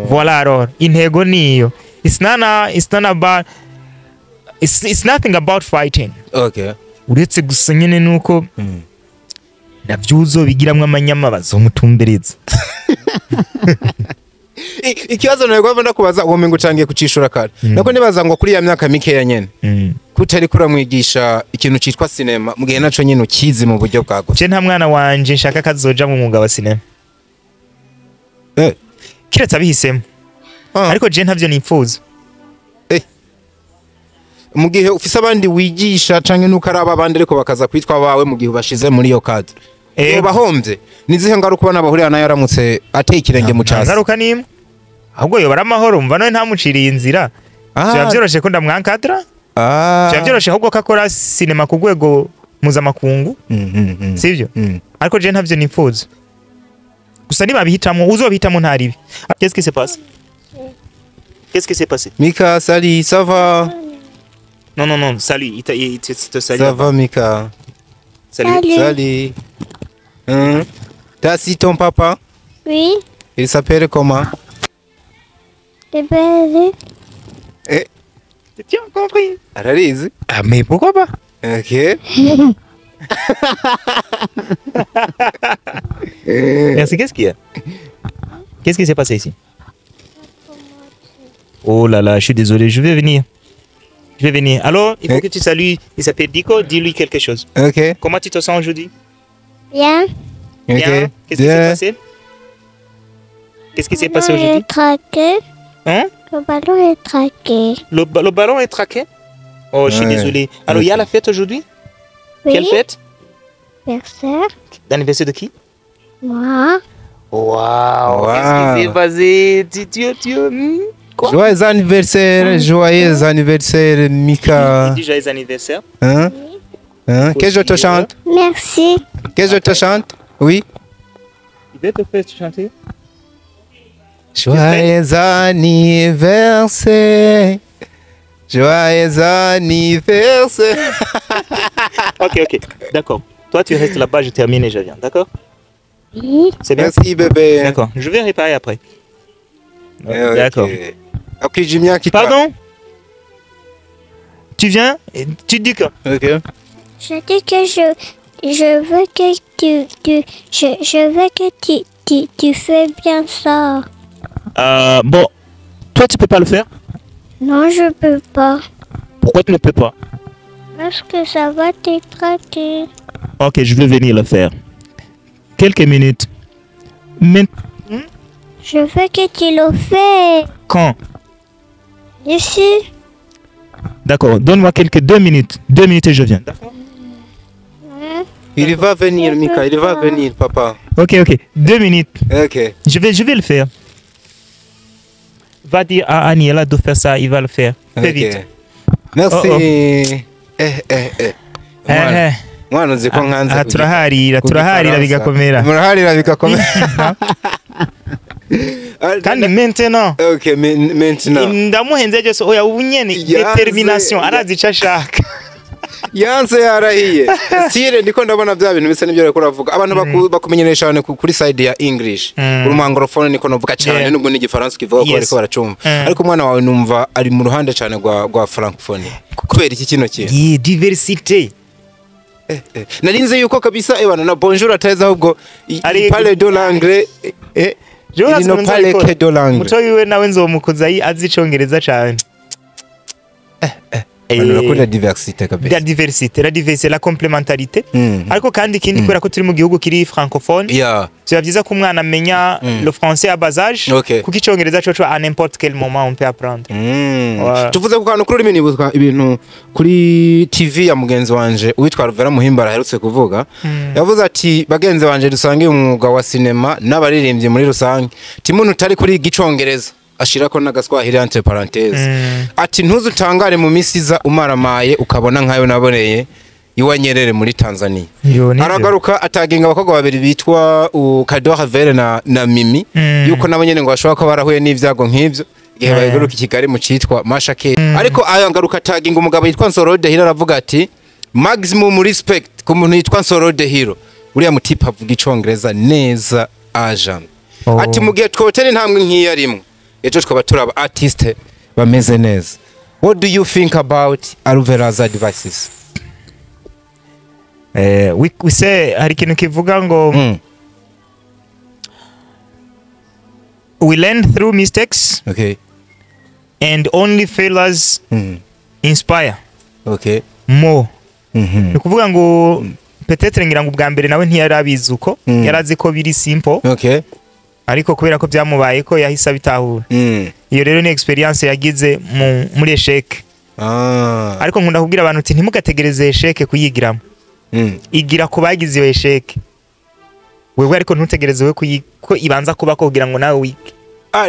Voilà alors, intego niyo. It's nothing about fighting. Okay. Uretse gusa nyene nuko navyuzo bigiramwe amanyama bazomutumbereza. Ikibazo nawe ndakubaza uwo mengo cangiye kucishura kare nako nibaza ngo kuri ya myaka mike ya nyene kutari kuramwigisha ikintu citwa cinema mugihe naco nyene ukizi mu buryo bwago je nta mwana wanje nshaka kazoja mu mwuga wa cinema kiretse abihisemo ariko je ntavyo nipfuza mugihe ufise abandi wigisha canke nuko araba abandi ariko bakaza kwitwa bawe mugihe bashize muri yo cadre bahomvye nizihe ngaruka ubona bahurira nayo aramutse ateye ikirenge mu casi ngaruka nimwe ahubwo yo baramahoro mva none ntamuciriye inzira biba byoroshe ko ndamwankadra biba byoroshe ahubwo ko akora sinema ku rwego mpuzamakungu sibyo ariko je ntavyo nifuza gusa nibabihitamo uzobihitamo ntaribi. Qu'est-ce qui se passe? Qu'est-ce qui s'est passé? Mika, salut, ça va? Non, salut, il te salue. Ça va, Mika? Salut. Salut. T'as si ton papa? Oui. Il s'appelle comment? C'est belle. Eh, Tu as compris? Aralize? Ah mais pourquoi pas? Ok. Merci, qu'est-ce qu'il y a? Qu'est-ce qui s'est passé ici? Oh là là, je suis désolé, je vais venir. Alors, il faut que tu salues, il s'appelle DICO, dis-lui quelque chose. Ok. Comment tu te sens aujourd'hui? Bien. Bien. Ok. Qu'est-ce qui s'est passé? Qu'est-ce qui s'est passé aujourd'hui? est traqué. Hein? Le ballon est traqué. Le ballon est traqué? Oh, je suis Ouais. désolé. Alors, il y a la fête aujourd'hui? Oui. Quelle fête? Anniversaire. L'anniversaire de qui? Moi. Waouh! Wow. Qu'est-ce qui s'est passé? Quoi? Joyeux anniversaire, Mika. Il dit joyeux anniversaire. Hein? Que je te chante? Merci. Que je te chante? Oui. Il va te faire chanter. Joyeux anniversaire. Joyeux anniversaire. Ok. D'accord. Toi, tu restes là-bas, je termine et je viens. D'accord? Oui. C'est bien? Merci, bébé. D'accord. Je vais réparer après. Ok. D'accord. Ok, Jimmy, qui Pardon? Tu viens? Et tu dis quoi? Ok. Je dis que je veux que je veux que tu fais bien ça. Bon. Toi, tu peux pas le faire? Non, je peux pas. Pourquoi tu ne peux pas? Parce que ça va te traquer. Ok, je vais venir le faire. Quelques minutes. Mais Je veux que tu le fais. quand? Ici. D'accord. Donne-moi quelques 2 minutes. 2 minutes et je viens. D'accord? Il va venir, Mika. Il va venir, papa. Ok. 2 minutes. Ok. Je vais le faire. Va dire à Aniela de faire ça, il va le faire. Fais Ok. vite. Merci. Oh, oh. Mwana uzi ko nkanze turaharira bigakomera. Muraharira bigakomera. Kandi maintenant Ok, maintenant. ndamuhenze byose oya ubunyene determination arazi ico ashaka. Yanze yarahiye. Stile ndiko ndabona bya bintu bisa n'ibyo ariko uravuga. Abantu bakumenyesha cyane kuri side ya English. Uri mu anglophone niko navuga cyane nubwo n'igifaransa kivuga ko ariko baracumva. Ariko umwana wawe numva ari mu ruhande cyane rwa francophone. Kubera iki kino kintu? Diversité. Narinze yuko kabisa ebana na bonjour ateza ahubwo parle de l'anglais il no parle que de l'anglais. Muto wiwe nawe nzomukuza azi icongereza cyane. La diversité kabisa. La diversité, la complémentarité. Ariko kandi ikindi kubera ko turi mu gihugu kiri francophone. Biba byiza ko umwana amenya le français à bas âge. Kuko icongereza coco à n'importe quel moment on peut apprendre. Tuvuze ku kantu kuri minibuzwa ibintu kuri TV ya mugenzi wanje uwitwa Ruvera Muhimbara aherutse kuvuga. Yavuze ati bagenzi wanje dusangiye umwuga wa cinema n'abaririmbyi muri rusange. Timuntu utari kuri igicongereza ashirako n'agaswahili entre parenthèses. Ati ntuzutangare mu misiza umaramaye ukabona nkayo naboneye iwanyerere muri Tanzania. Aragaruka atagenga abakobwa babiri bitwa Kadora Vere na Mimi yuko nabo nyene ngo bashobora ko barahuye n'ivyago nk'ivyo igihe baheruka Kigali mu citwa Mashake. Ariko ayo ngaruka atagenga umugabo yitwa Nsoro de Hiro aravuga ati maximum respect ku muntu yitwa Nsoro de Hiro. Uriya mutipa avuga icongereza neza ajan. Ati mu gihe twotene ntamwe nk'iya rimwe ejo twaba turaba artiste bameze neza. What do you think about Alvera's advices? We say hari kintu kivuga ngo we learn through mistakes. Okay. And only failures inspire. Okay. More. Ni kuvuga ngo peut-être ngira ngo ubwa mbere nawe ntiyarabizi uko yarazi ko biri simple. Okay. Ariko kubera ko byamubaye ko yahisa bitahura. Iyo rero ni experience yagize muri esheke. Ariko nkunda kubwira abantu uti ntimugategereze esheke kuyigiramo. Igira kubagize iyo esheke. Wewe ariko ntutegereze we ko ibanza kuba ko kugira ngo nawe wige.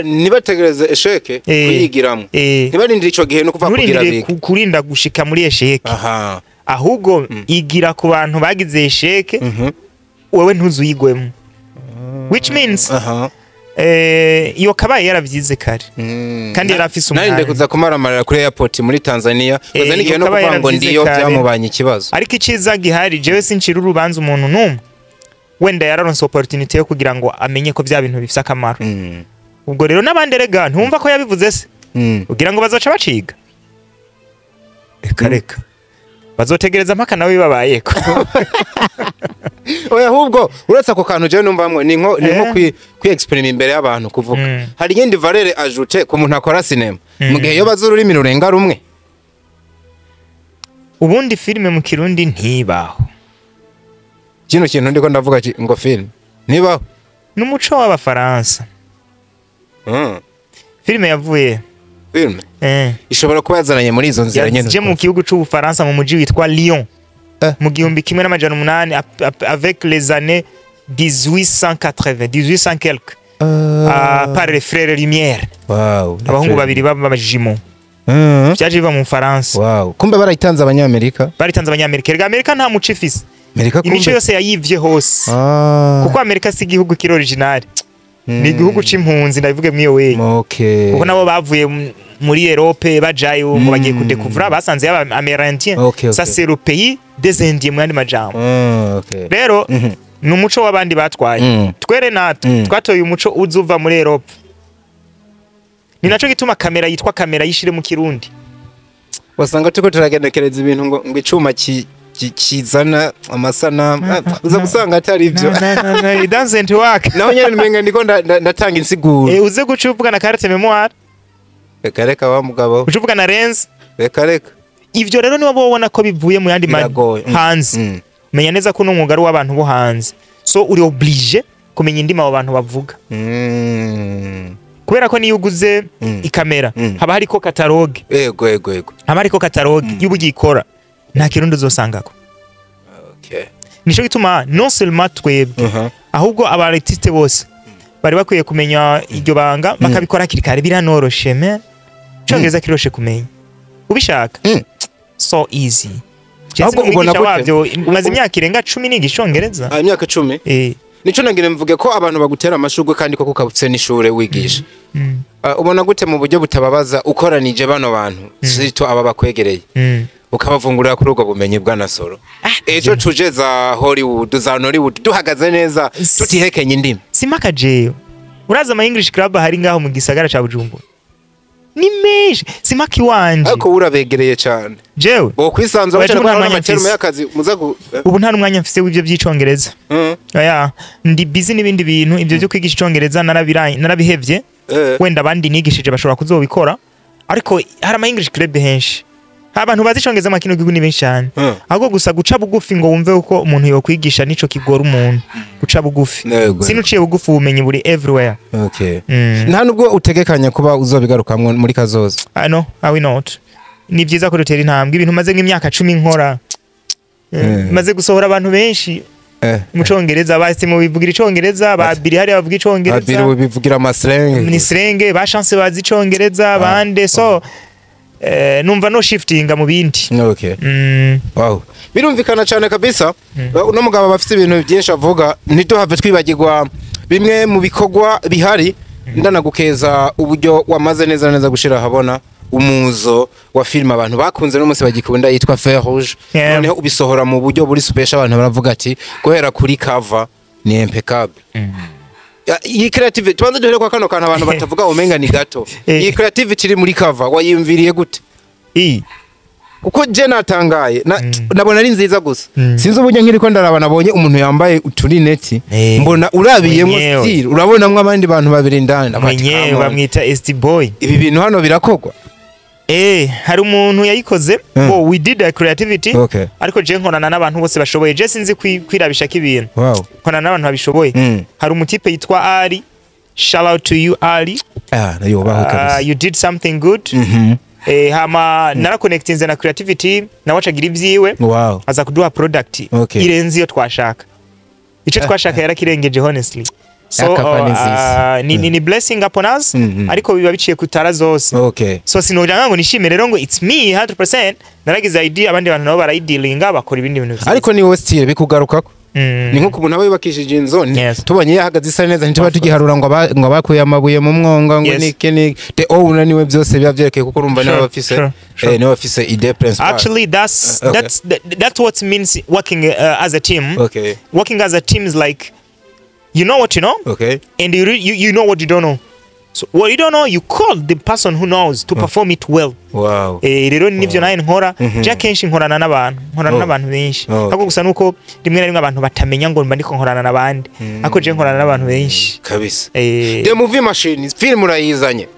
nibategereze esheke kuyigiramo ntibarindire ico gihe no kuva kugira bike kurinda gushika muri esheke ahubwo igira ku bantu bagize esheke wewe ntuzuyigwemo which means iyo kabaye yaravyize kare kandi yarafise umwana narinde kuza kumaramarira kuri airport muri Tanzania baza nigihe no kuvuga ngo ndiyo byamubanye ikibazo ariko iciza gihari jewe sinshira urubanza umuntu numwe wenda yararonse opportunity yo kugira ngo amenye ko bya bintu bifise akamaro ubwo rero nabandi rega ntumva ko yabivuze se kugira ngo bazoca baciga reka bazotegereza mpaka nawe bibabayeko oya ahubwo uretse ako kantu je numvamwe ni nko experiment imbere y'abantu kuvuga hari yindi valeur ajoute ku muntu akora cinema mu gihe yo bazururimi rurenga rumwe ubundi filime mu Kirundi ntibaho kino kintu ndiko ndavuga ngo film ntibaho n'umuco w'abafaransa filime yavuye film ishobora kuba yazananye muri izo nzira nyene je mu gihugu c'Ubufaransa mu muji witwa Lyon mu gihumbi kimwe n'amajana 8 avec les années 1880 quelque par les frères Lumière abahungu babiri b'abajimo byaje biva mu Faransa kumbe barayitanze abanyamerika rega Amerika nta muco ifise imico yose yayivye hose kuko Amerika si igihugu kiri original ni igihugu c'impunzi ndabivuge mwiyo we kuko nabo bavuye muri Europe bajayo ngo bagiye kudekuvura basanze y'aba Amérindien ça c'est le pays des Indiens mwandi majambo rero n'umuco w'abandi batwaye twere natwe twatoye umuco uzuva muri Europe ni naco gituma kamera yitwa kamera yishire mu Kirundi wasanga tuko turagendekereza ibintu ngo icuma kizana amasana uza gusanga atari ivyo it doesn't work naho nyene nimenga ndiko ndatanga insiguro uze gucuvuga na carte mémoire reka wa mugabo ucuvuga na lens reka ivyo rero nibo babona ko bivuye mu yandi hanze menya neza ko n'umwuga ari w'abantu bo hanze so uri obligé kumenya indima abo bantu bavuga kubera ko niyo uguze ikamera haba hariko catalogue yego haba hariko catalogue y'ubugikora nta Kirundi uzosangako nico gituma non seulement twebwe ahubwo abartiste bose bari bakwiye kumenya iryo banga bakabikora kirikare biranoroshe cyongereza kiroshe kumenya ubishaka so easy ahubwo ubona wabyo maze imyaka irenga 10 n'igisongereza imyaka 10 nico nangire mvuge ko abantu bagutera amashugwe kandi ko kukabutse n'ishure wigisha ubona gute mu buryo butababaza ukoranije bano bantu zito aba bakwegereye ukabavungurira kuri ubwo bumenyi bwa Nsoro ejo tuje za Hollywood za Nollywood duhagaze neza tutihekenye indimi simaka jeyo uraza ama English club hari ngaho mu gisagara ca Bujumbura ni meje simaki wanje ariko urabegereye cyane jewe bo kwisanzura cyane kwa amaterume y'akazi muzagu ubu nta numwanya mfise w'ivyo by'icongereza oya ndi busy n'ibindi bintu ivyo byo kwigisha icongereza narabihevye wenda abandi nigishije bashobora kuzobikora ariko hari ama English club henshi abantu bazi icongereza makino gihugu ni benshi cyane ahubwo gusa guca bugufi ngo wumve uko umuntu yo kwigisha nico kigora umuntu guca bugufi sinuciye bugufi ubumenyi buri everywhere nta nubwo utegekanya kuba uzobigarukamwe muri kazoza no I will not ni byiza ko dutera intambwe ibintu maze nk'imyaka 10 nkora maze gusohora abantu benshi mu congereza basi mu bivugira icongereza babiri hari bavuga icongereza babiri bivugira amaslang ni slang ba chance bazi icongereza bande so numva no shiftinga mu bindi wow birumvikana cyane kabisa no mugabo bafite ibintu byinshi avuga ntiduhave twibagirwa bimwe mu bikogwa bihari ndanagukeza uburyo wamaze neza gushira habona umuzo wa film abantu bakunze no munsi bagikunda yitwa Fer Rouge noneho ubisohora mu buryo buri special abantu baravuga ati guhera kuri cover ni impeccable iyi creativity tubanze duhere kwa kano kantu abantu batavuga umenga ni gato iyi creativity iri muri cover wayimviriye gute kuko je natangaye nabona ari nziza gusa sinzi uburyo nkiri ndaraba nabonye umuntu yambaye uturineti mbona urabiyemo style urabonamwe abandi bantu babiri ndani bamwita ST boy ibi bintu hano birakogwa hari umuntu yayikoze we did a creativity ariko je nkorana n'abantu bose bashoboye je sinzi kwirabisha k'ibintu nkorana n'abantu babishoboye hari umutipe yitwa Ali shout out to you Ali you did something good hama narakonectinze na creativity na wacagira ibyiwe aza kuduha product irenze iyo twashaka ico twashaka yarakirengeje honestly so ni blessing upon us ariko biba biciye kutara zose. Okay. So sinojanga ngo nishime rero ngo it's me 100%, naragize idea abandi bantu nabo barayidealinga bakora ibindi bintu vyiza. Ariko ni wowe style bikugarukako. Ni nko kubona yubakishije inzo tubonye yahagaze isa neza ntituba tugiharura ngo abakuye amabuye mu mwonga ngo niki the owner niwe byose byavyekeye kuko urumva niwe bafise niwe bafise idea principle. Actually that's what means working as a team. Okay. Working as a team is like you know what you know, okay, and you know what you don't know. So what you don't know, you call the person who knows to perform it well. Wow. Rero nivyo naye nkora je kenshi nkorana n'abantu benshi ahubwo gusa nuko rimwe na rimwe abantu batamenya ngo mba ndiko nkorana n'abandi ako je nkorana n'abantu benshi kabisa. The movie machine film urayizanye.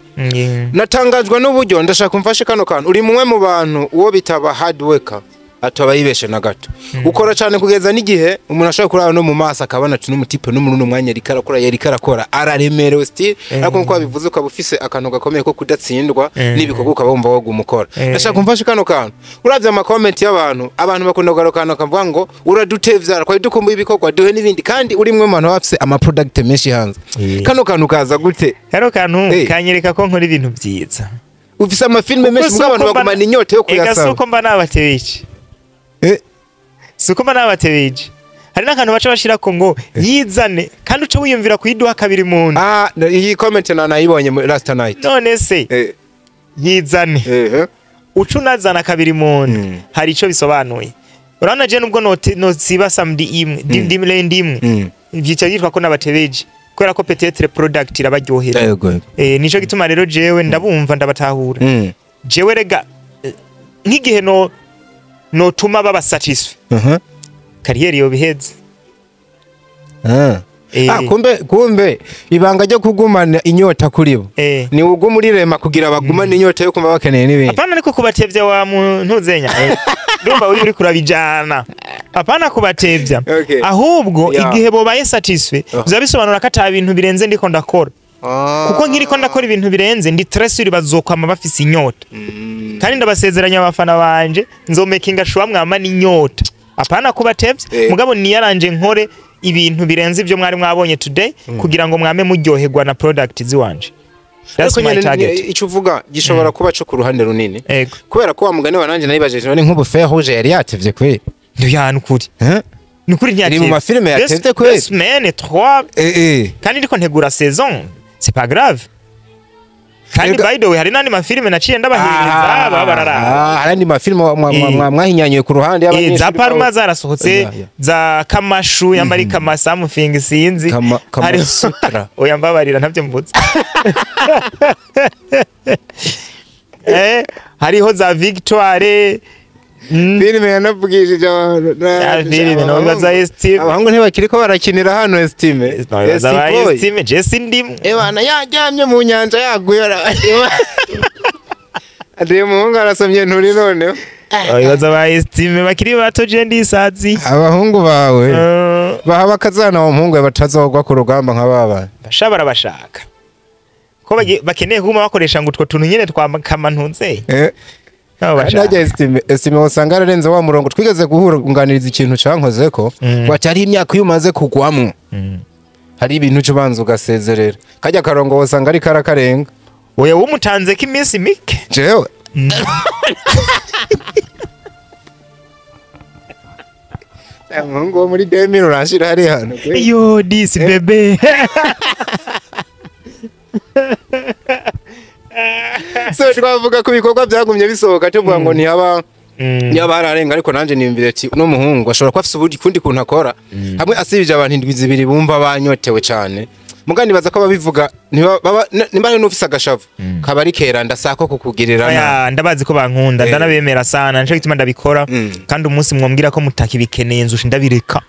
Natangajwe n'uburyo ndashaka kumfashe kano kantu uri mumwe mu bantu uwo bitaba hard worker atabayibeshe na gato ukora cyane kugeza n'igihe umuntu ashaka kuraba no mu maso akabona ati n'umutipe n'umuntu mwanya rikarakora araremerewe still ariko nko bivuze ko abufise akantu gakomeye ko kudatsindwa n'ibikorwa ukabumva wo gumukora. Ndashaka kumfashe kano kantu uravye ama comment y'abantu bakunda kugarukana akavuga ngo uradutevya kwa dukumbuye ibikorwa duhe n'ibindi kandi uri mwe abantu bafise ama product menshi hanze kano kantu kaza gute hero kantu kanyereka ko nkora ibintu byiza ufise ama filme menshi mugabano bagumana inyote yo kuyasaba egasuko mba nabatebeje suko mba nabatebeje hari n'akantu baca bashira ko ngo yizane kandi uca wiyumvira kuyiduha kabiri muntu iyi comment nayibonye last night none se yizane uca unazana kabiri muntu hari ico bisobanuye urana je nubwo no siba samedi imwe ndimwe ivyica yitwa ko nabatebeje kubera ko peut-être product irabaryohera nico gituma rero jewe ndabumva ndabatahura jewe rega nk'igihe no tuma baba satisfied kariyeri yo biheze kumbe ibanga ryo kugumana inyota kuri bo ni ugo muri rema kugira bagumana inyota yo kumva bakeneye n'ibindi. Apana ariko kubatevya wa muntu zenya ndumva uri kurabijana apana kubatevya ahubwo igihe bo baye satisfied bizabisobanura ko ata bintu birenze ndiko ndakora kuko nkiriko ndakora ibintu birenze ndi stress uri bazokwama bafise inyota kandi ndabasezeranya abafana banje nzomakinga sure mwama n'inyota apana kubatevya mugabo niyaranje nkore ibintu birenze ibyo mwari mwabonye today kugira ngo mwame muryoherwa na product ziwanje. That's my target. Ico uvuga gishobora kuba cyo ku ruhande runini kubera ko wa mugane wananje nayibajeje none nk'ubu fer rouge yari yatevye kwe nduya nukuri nukuri ntiyatevye mu mafilme yatevye kwe semaine 3 kandi ndiko ntegura saison c'est pas grave kandi by the way hari nandi mafilme naciye ndabahiriza barara hari mafilme mwahinyanyuye ku ruhande y'abanyeshuri za Parma zarasohotse za Kamashu yambari Kamasamu fingi sinzi hari sutra oya mbabarira ntavyo mvuze hariho za Victoire filme yanavugishije abantu filme no baza estime abahungu ntibakiriko barakinira hano estime estime je sindi ebana yajyamye mu nyanja yaguye ade muhungu arasomye nturi none baza ba estime bakiri bato je ndisazi abahungu bawe baha bakazana wa muhungu batazogwa ku rugamba nk'ababa bashabara bashaka ko bakeneye kuma bakoresha ngo utwo tuntu nyene twakamantunze najya estime usanga ararenze wa murongo twigeze guhunganiriza ikintu cankoze ko watari imyaka yumaze kugwamwo hari ibintu cyo banza ugasezerera kajya karongo usanga ari karakarenga oya wumutanze ko iminsi mike jewe mungu muri 2000 urashira hari hano yo this bebe so twavuga ko bikorwa byagumye bisohoka tuvuga ngo ni aba yabararenga ariko nanje nimvire ati no muhungu ashobora kwafisa ubudi kundi kuntu akora hamwe asibije abantu indwi zibiri bumva banyotewe cyane mugandi baza ko babivuga niba n'ufisa agashavu kabari kera ndasako kukugirirana ndabazi ko bankunda ndanabemera sana nje gituma ndabikora kandi umunsi mwambwira ko mutakibikeneye nzusha ndabireka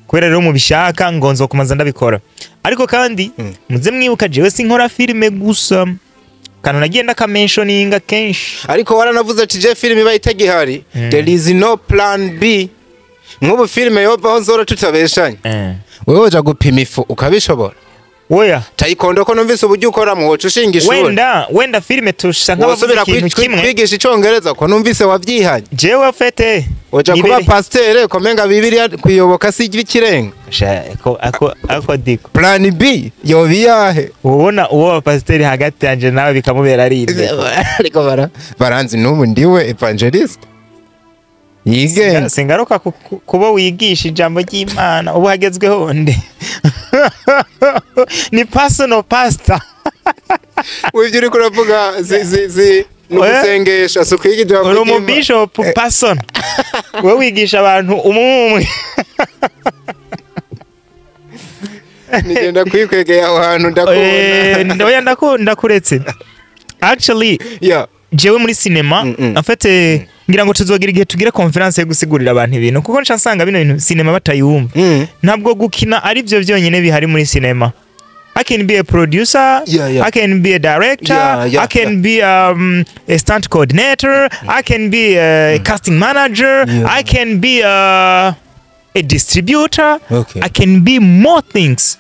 kubera rero mubishaka ngo nzokumaza ndabikora ariko kandi muze mwibuka jewe sinkora filme gusa kana nagenda ka mentioninga kenshi ariko waranavuze ati je filme bayitagihari there is no plan B nk'ubu filme yovaho Nsoro tutabeshanye wewe uja gupima ifu ukabishobora oya taekwondo ko numvise uburyo ukoramo woca ushinga ishuri wenda filime tusha wasubira nk'abavuga ikintu kimwe kwigisha icongereza ko numvise wavyihaye jewe fete oja kuba pasteur komenga bibiliya kuyoboka si ikirenga ako diko plan B yobiyahe ubona uwo pasteur hagati yanje nawe bikamubera ari ariko baranzi n'ubu ndiwe evangelist yige singaruka kuba wigisha ijambo ry'Imana ubu hagezweho nde ni personal pastor wivyo uri kuravuga nugusengesha sukwiga ijambo ry'Imana uri bishop person we wigisha abantu umumwe nigenda kwikwegeye aho hantu ndakubona ndakuretse actually yeah jewe muri cinema afite ngira ngo tuzogira igihe tugire conference yo gusigurira abantu ibintu kuko nsanga bino bintu cinema batayumva ntabwo gukina ari byo byonyine bihari muri cinema. I can be a producer, I can be a director, I can be a stunt coordinator, I can be a casting manager, I can be a distributor, I can be more things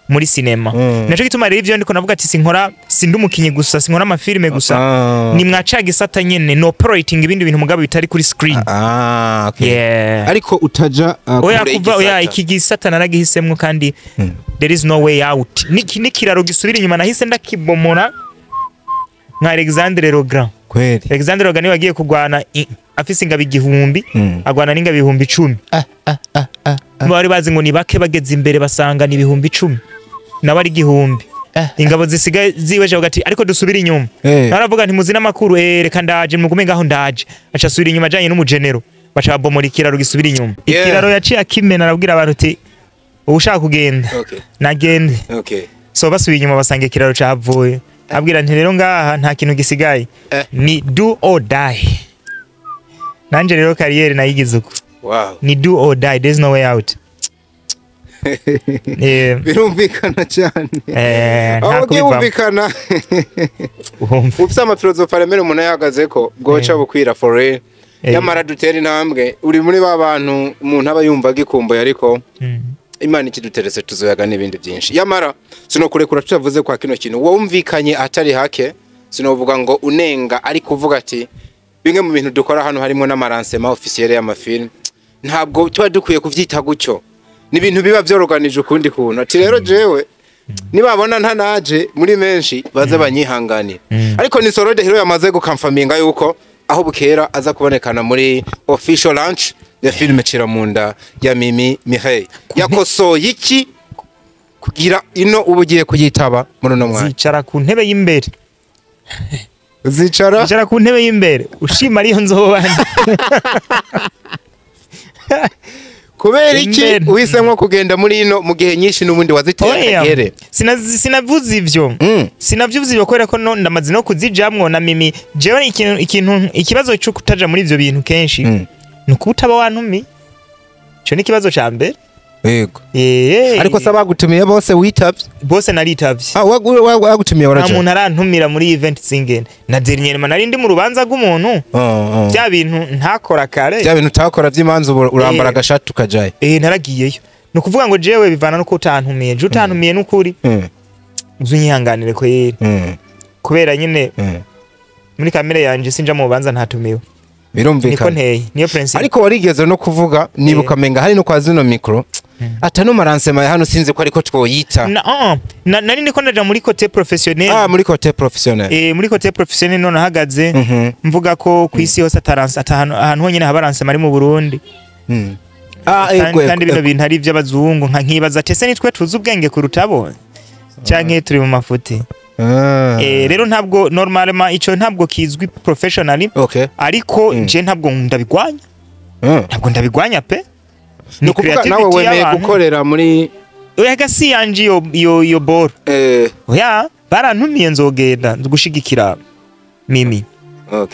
muri cinema. Naco gituma rero ivyo ndiko navuga ati sinkora sindi umukinyi gusa sinkora amafilme gusa ni mwacaga isata nyene no operating ibindi bintu mugabo bitari kuri screen. Ariko utaja oya kuva oya iki gisata naragihisemwe kandi there is no way out. Nikiraro gisubira inyuma nahise ndakibomora nka Alexandre Legrand. Kweli Alexandre Legrand ni wagiye kugwana afise ingabo igihumbi agwana n'ingabo ibihumbi 10. Bari bazi ngo ni bake bageze imbere basanga ni ibihumbi 10 nawe ari igihumbi ingabo zisigaye ziweje hagati ariko dusubira inyuma naravuga nti muzina makuru reka ndaje mugume ngaho ndaje aca subira inyuma ajanye n'umugenero baca babomora ikiraro gisubira inyuma ikiraro yaciye akimena arabwira abantu ati ushaka kugenda nagende so basubiye inyuma basanga ikiraro cavuye abwira nti rero ngaha nta kintu gisigaye ni do or die nanje rero kariyeri nayigize uko ni do or die, there's no way out. Birumvikana cyane aho ubikana ufite amafilozofi aremera umuntu yahagaze ko bwoca bukwira for real yamara dutera intambwe uri muri ba bantu umuntu aba yumva gikumbuye ariko Imana ikiduteretse tuzoyaga n'ibindi byinshi yamara sino kurekura tutavuze kwa kino kintu wumvikanye atari hake sino uvuga ngo unenga ari kuvuga ati bimwe mu bintu dukora hano harimo n'amaransema officiel y'amafilm ntabwo tuba dukwiye kuvyita gucyo ni ibintu biba byoroganije ukundi kuntu ati rero jewe nibabona ntanaje muri menshi baze banyihanganira ariko ni Nsoro hero yamaze gukamfaminga yuko aho bukera aza kubonekana muri official launch ya filme Ciramunda ya Mimi Mireille yakosoye iki kugira ino ubugiye kuyitaba muri no mwanya zicara ku ntebe y'imbere zicara ku ntebe y'imbere ushima ariyo nzobandi kubera iki uhisemwe kugenda muri ino mu gihe nyinshi n'ubundi waziteye sinavuze ivyo sinavyuvuze ibyo kwera ko ndamaze no kuzijamwo na Mimi jewe ikibazo cyo kutaja muri ivyo bintu kenshi nukutaba wantumi cyo ni kibazo ca mbere yego ariko saba gutumiye bose witavye bose naritavye wagutumiye waraje umuntu arantumira muri event zingene na dernièrement nari ndi mu rubanza rw'umuntu bya bintu ntakora kare bya bintu utakora by'imanzu urambara agashatu kajaye naragiyeyo nukuvuga ngo jewe bivana nuko utantumiye je utantumiye nukuri uzunyihanganire ko kubera nyine muri kamere yanje sinja mu rubanza ntatumiwe birumvikana niyo principle ariko warigeze no kuvuga nibuka menga hari no kwa zino micro atano maransema hano sinzi ko ariko twoyita nari ndiko ndaja muri côté professionnel muri côté professionnel muri côté professionnel none hagaze mvuga ko kwisi hose ahantu honyine habaransema ari mu Burundi kandi bino bintu hari by'abazungu nkibaza tese nitwe tuzi ubwenge kurutabo canke turi mu mafuti rero ntabwo normalement ico ntabwo kizwi professionally ariko je ntabwo ndabigwanya pe ni creativity nawe wemeye gukorera muri oya gasi yanje yo bor oya barantumiye nzogenda gushigikira Mimi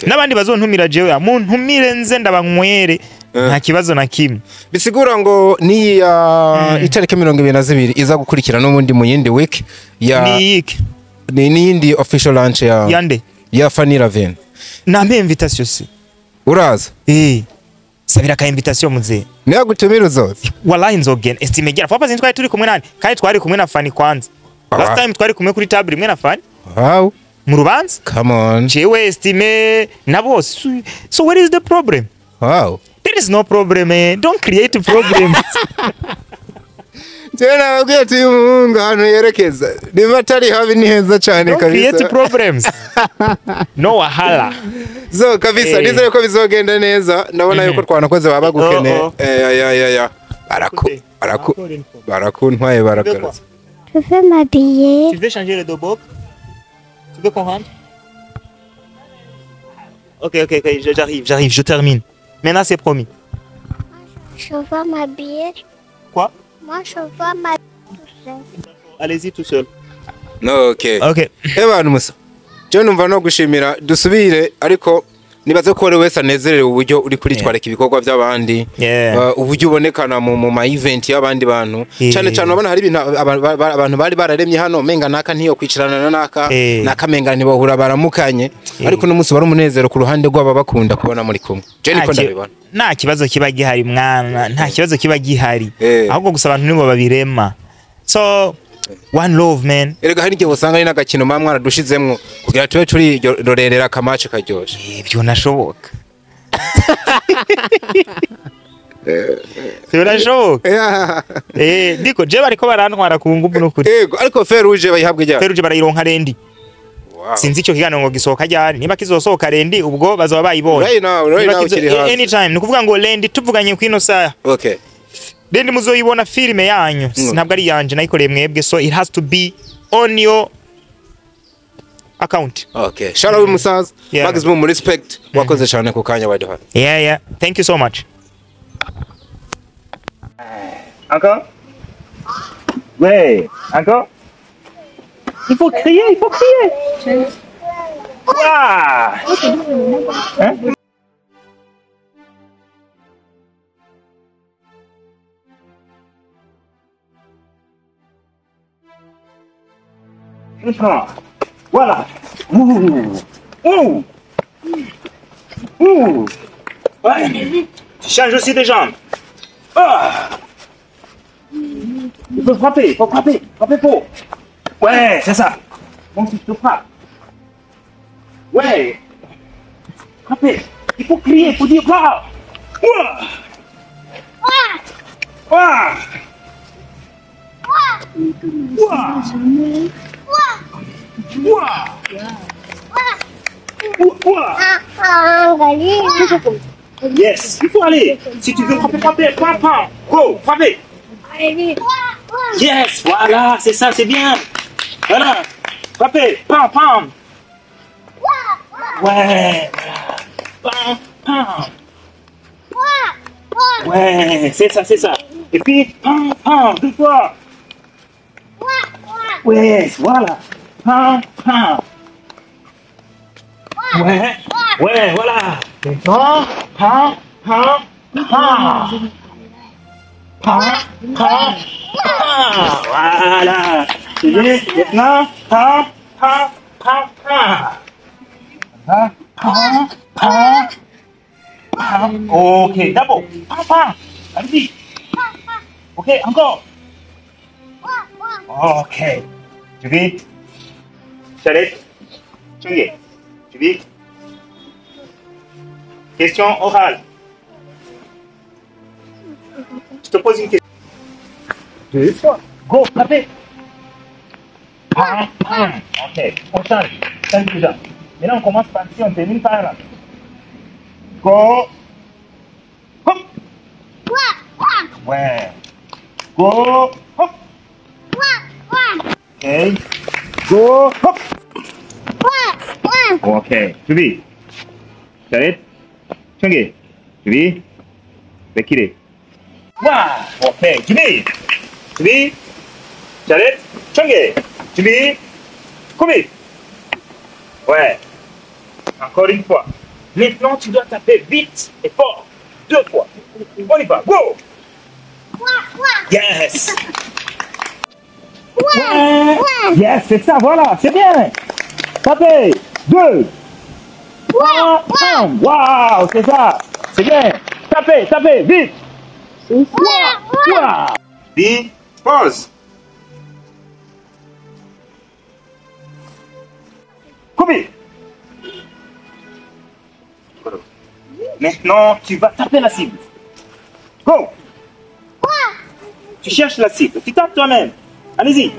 n'abandi bazontumira jewe muntumire nze ndabanywere nta kibazo na kimwe bisigura ngo ni itariki 22 iza gukurikira n'ubundi mu yindi week ya ni yindi official launch ya yande ya Fanny Raven na mpe invitation si uraza sabira ka invitation muze niya gutumira uzoza wallahi nzogenda estimegera papa twari turi kumwe nani kandi twari kumwe na Fanny kwanza last time twari kumwe kuri table imwe na Fani Wow. mu rubanza Come on. jewe estime na boss. So what is the problem? Wow. There is no problem, eh? Don't create problems. Tena wabwiye tuyu muhungu hano yerekeza. Niba atari habi ni heza cyane Don't kabisa. create problems. No wahala. So kabisa nizere ko bizogenda neza. Ndabona yuko twanakoze baba gukene. Ya. Barakuntwaye baragaruza. Je veux m'habiller. Tu veux changer le dobok? Tu veux qu'on rentre? Ok, j'arrive, je termine. Maintenant, c'est promis. Je veux m'habiller. Quoi? Moi, je veux m'habiller tout seul. Allez-y tout seul. No, okay. Ok. Abantu musa. Je numva no gushimira dusubire ariko nibaze ko wese anezerewe uburyo uri kuri twareka ibikorwa by'abandi. Uburyo ubonekana mu ma event y'abandi bantu. Cyane cyane ubona hari ibintu abantu bari bararemye hano menga naka ntiyo kwicarana naka nakamenga ntibahura baramukanye ariko n'umunsi wari umunezero ku ruhande rw'aba bakunda kubona muri kumwe. Je niko ndabibona. Nta kibazo kiba gihari mwana, nta kibazo kiba gihari. Ahubwo gusa abantu nibo babirema. So one love man. Erega hari igihe usanga ari n'agakino mwana dushizemwo kugira tube turi rorerera kamace karyoshe. Ibyo nashoboka. Birashoboka. Diko je bariko barantwara ku ngubu no kuri. Yego ariko feruje bayihabwe ryari. Feruje barayironka rendi. Sinzi icyo kiganiro ngo gisohoka ryari. Niba kizosohoka rendi ubwo bazaba bayibonye. Right now kiri hanze. Anytime nukuvuga ngo rendi tuvuganye kwino saa. Okay. Rendi muzoyibona filme yanyu. Ntabwo ari yanje nayikoreye mwebwe, so it has to be on your account. Okay. Shout out musaza. Maximum respect. Wakoze cyane ku kanya baduha. Yeah. Thank you so much. Encore? Ouais, encore? Il faut crier. Waouh! Hein? Voilà. Ouais. Tu changes aussi des jambes. Il faut frapper fort. Ouais, c'est ça. Bon, si je te frappe. Ouais. Frapper. Il faut crier, il faut dire waouh. Yes, il faut aller. Si tu veux frapper, pam. Go, frapper. Yes, voilà, c'est ça, c'est bien. Voilà, frappez, pam. Ouais, pam. Ouais, c'est ça. Et puis, pam, 2 fois. Ouais, voilà. Pam. Ouais, voilà. Maintenant, pam. Voilà. Maintenant, pam. Ok, d'abord. Pam. Allez-y. Ok, encore. Ok. Tu vis? Charlotte? Tu vis? Question orale. Je te pose une question. 2 fois. Go, frappez. Ok, on change. Change déjà. Maintenant, on commence par ici, on termine par là. Go. Hop. Ouais. Go. Hop. Ok. Go. Hop. Ok. Tu vis? Charlotte? Chungi. Tu vis? Bekire. Wow. Ok. Tu vis? Charlotte? Chungi. Tu vis? Combien? Ouais. Encore une fois. Maintenant, tu dois taper vite et fort. 2 fois. On y va. Go! Yes! Ouais. Yes, c'est ça, voilà. C'est bien. Tapez. 2. Wow, c'est ça. C'est bien. Tapez, vite. Wow. Vite. Pause. Couper. Maintenant, tu vas taper la cible. Go. Tu cherches la cible. Tu tapes toi-même. Allez-y.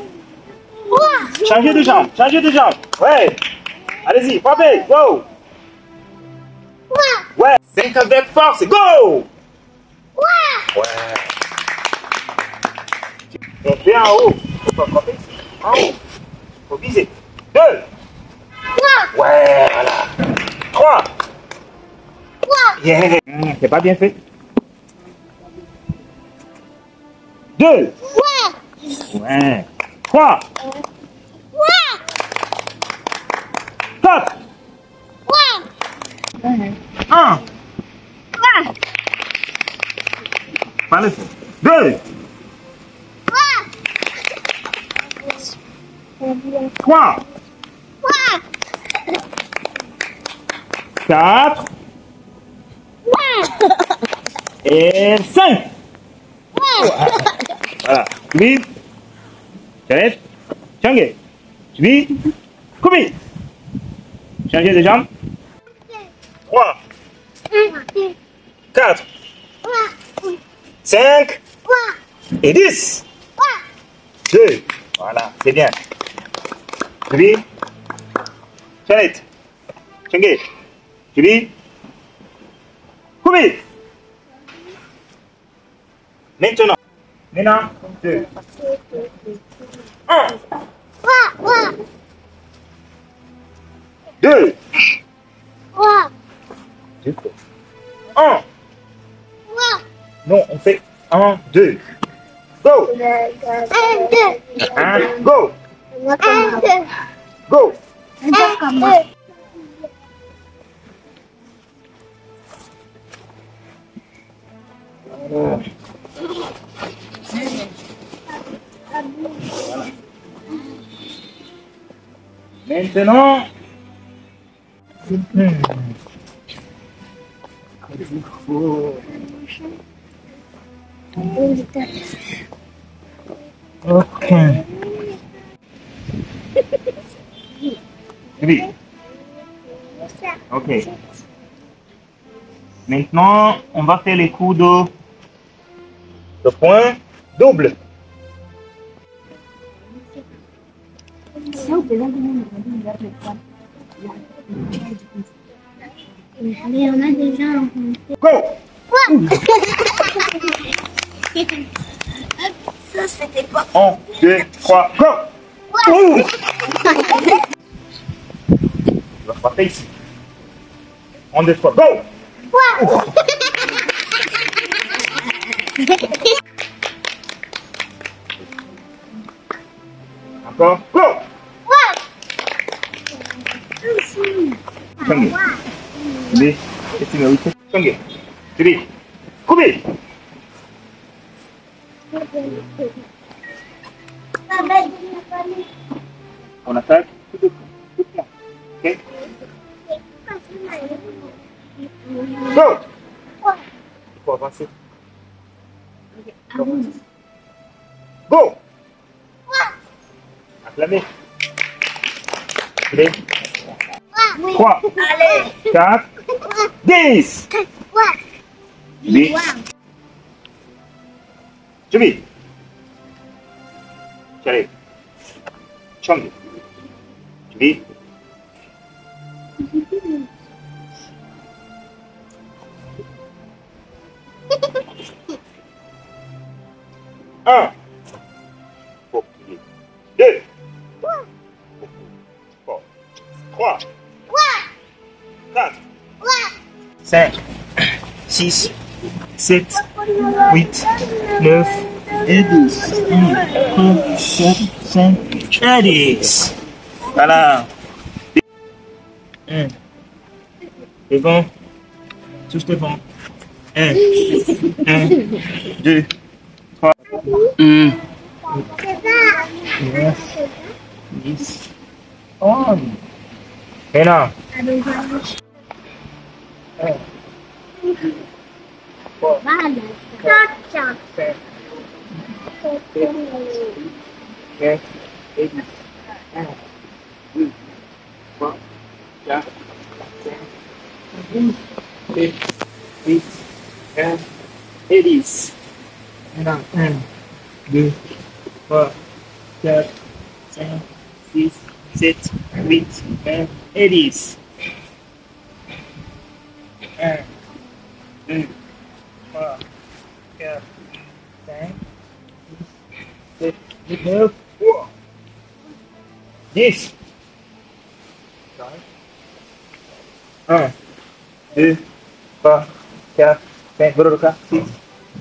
Changez de jambe. Changez de jambe. Ouais. Allez-y. Frappez. Go. Ouais. 5 avec force. Go. Ouais. Et bien en haut. Faut pas frapper ici. En haut. Faut viser. 2. Ouais, voilà. 3. Yeah. C'est pas bien fait. 2. Ouais. 3. 4. 1. Pas le fait. 2. 3. 4. Et 5. Voilà. Vite. J'arrête. Changez. Vite. Coupez. Changez de jambe. 3. 4. 5. Et 10. 2. Voilà. C'est bien. Vite. J'arrête. Changez. Vite. Coupez. Maintenant. 2. 1. 2. 1. Non, on fait 1, 2. Go. 1, go. Go. Maintenant, ok. Oui. Ok. Maintenant, on va faire les coups de poing double. Mais on a déjà rencontré. Go. Ça, c'était pas. 1, 2, 3, go. Tu vas frapper ici. 1, 2, 3, go. Encore, go. Changez. Allez, qu'est-ce que tu veux? Changez. Allez, coupez. On attaque tout doucement. Ok? Go! Il faut avancer. Go! Acclamez. Allez. 3, 4, 10. 8. Je vais. J'arrive. Changez. Je vais. Un. Deux. 3. 4. 5. 6. 7. 8. 9. Et 10. 1, 7, 5, et 10. Voilà. C'est bon. Tout est bon. 1, 2, 3, 9, 10, 11. Et là. 1, 2, 3, 4, 5, 7, 8, 9 et 10. 1, 2, 3, 4, 5, 6, 8, 9, et 10. Maintenant, 1, 2, 3, 4, 5, 6, 7, 8, 9, et 10. 1, 2, 3, 4, 5, 6, 7, 8, 9, 10. 1, 2, 3, 4, 5, baru dekat 6,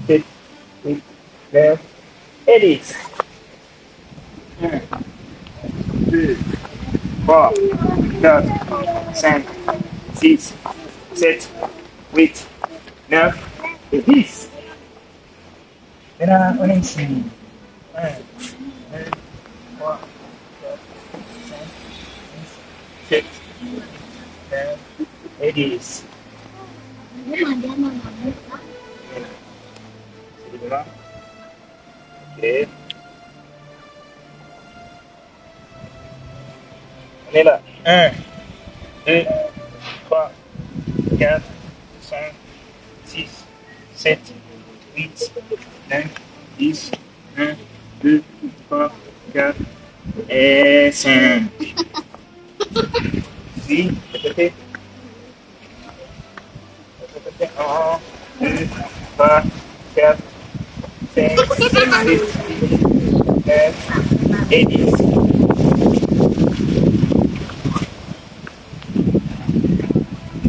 7, 8, 9, et 10. 1, 2, 3, 4, 5, 6, 7, 8, 9, et 10. Maintenant, on est ici. 1, 2, 3, 4, 5, 6, 7, 9, et 10. C'est là. Ok. On est là. 1, 2, 3, 4, 5, 6, 7, 8, 9, 10, 1, 2, 3, 4 et 5. Si, répétez. 1, 2, 3, 4, 5, 6, 9 et 10.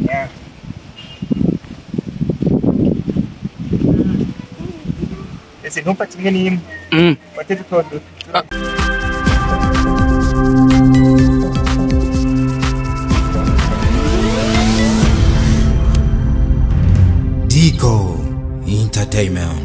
Bien. Esse não pode ser nenhum. Pode ter todo. DICO Entertainment.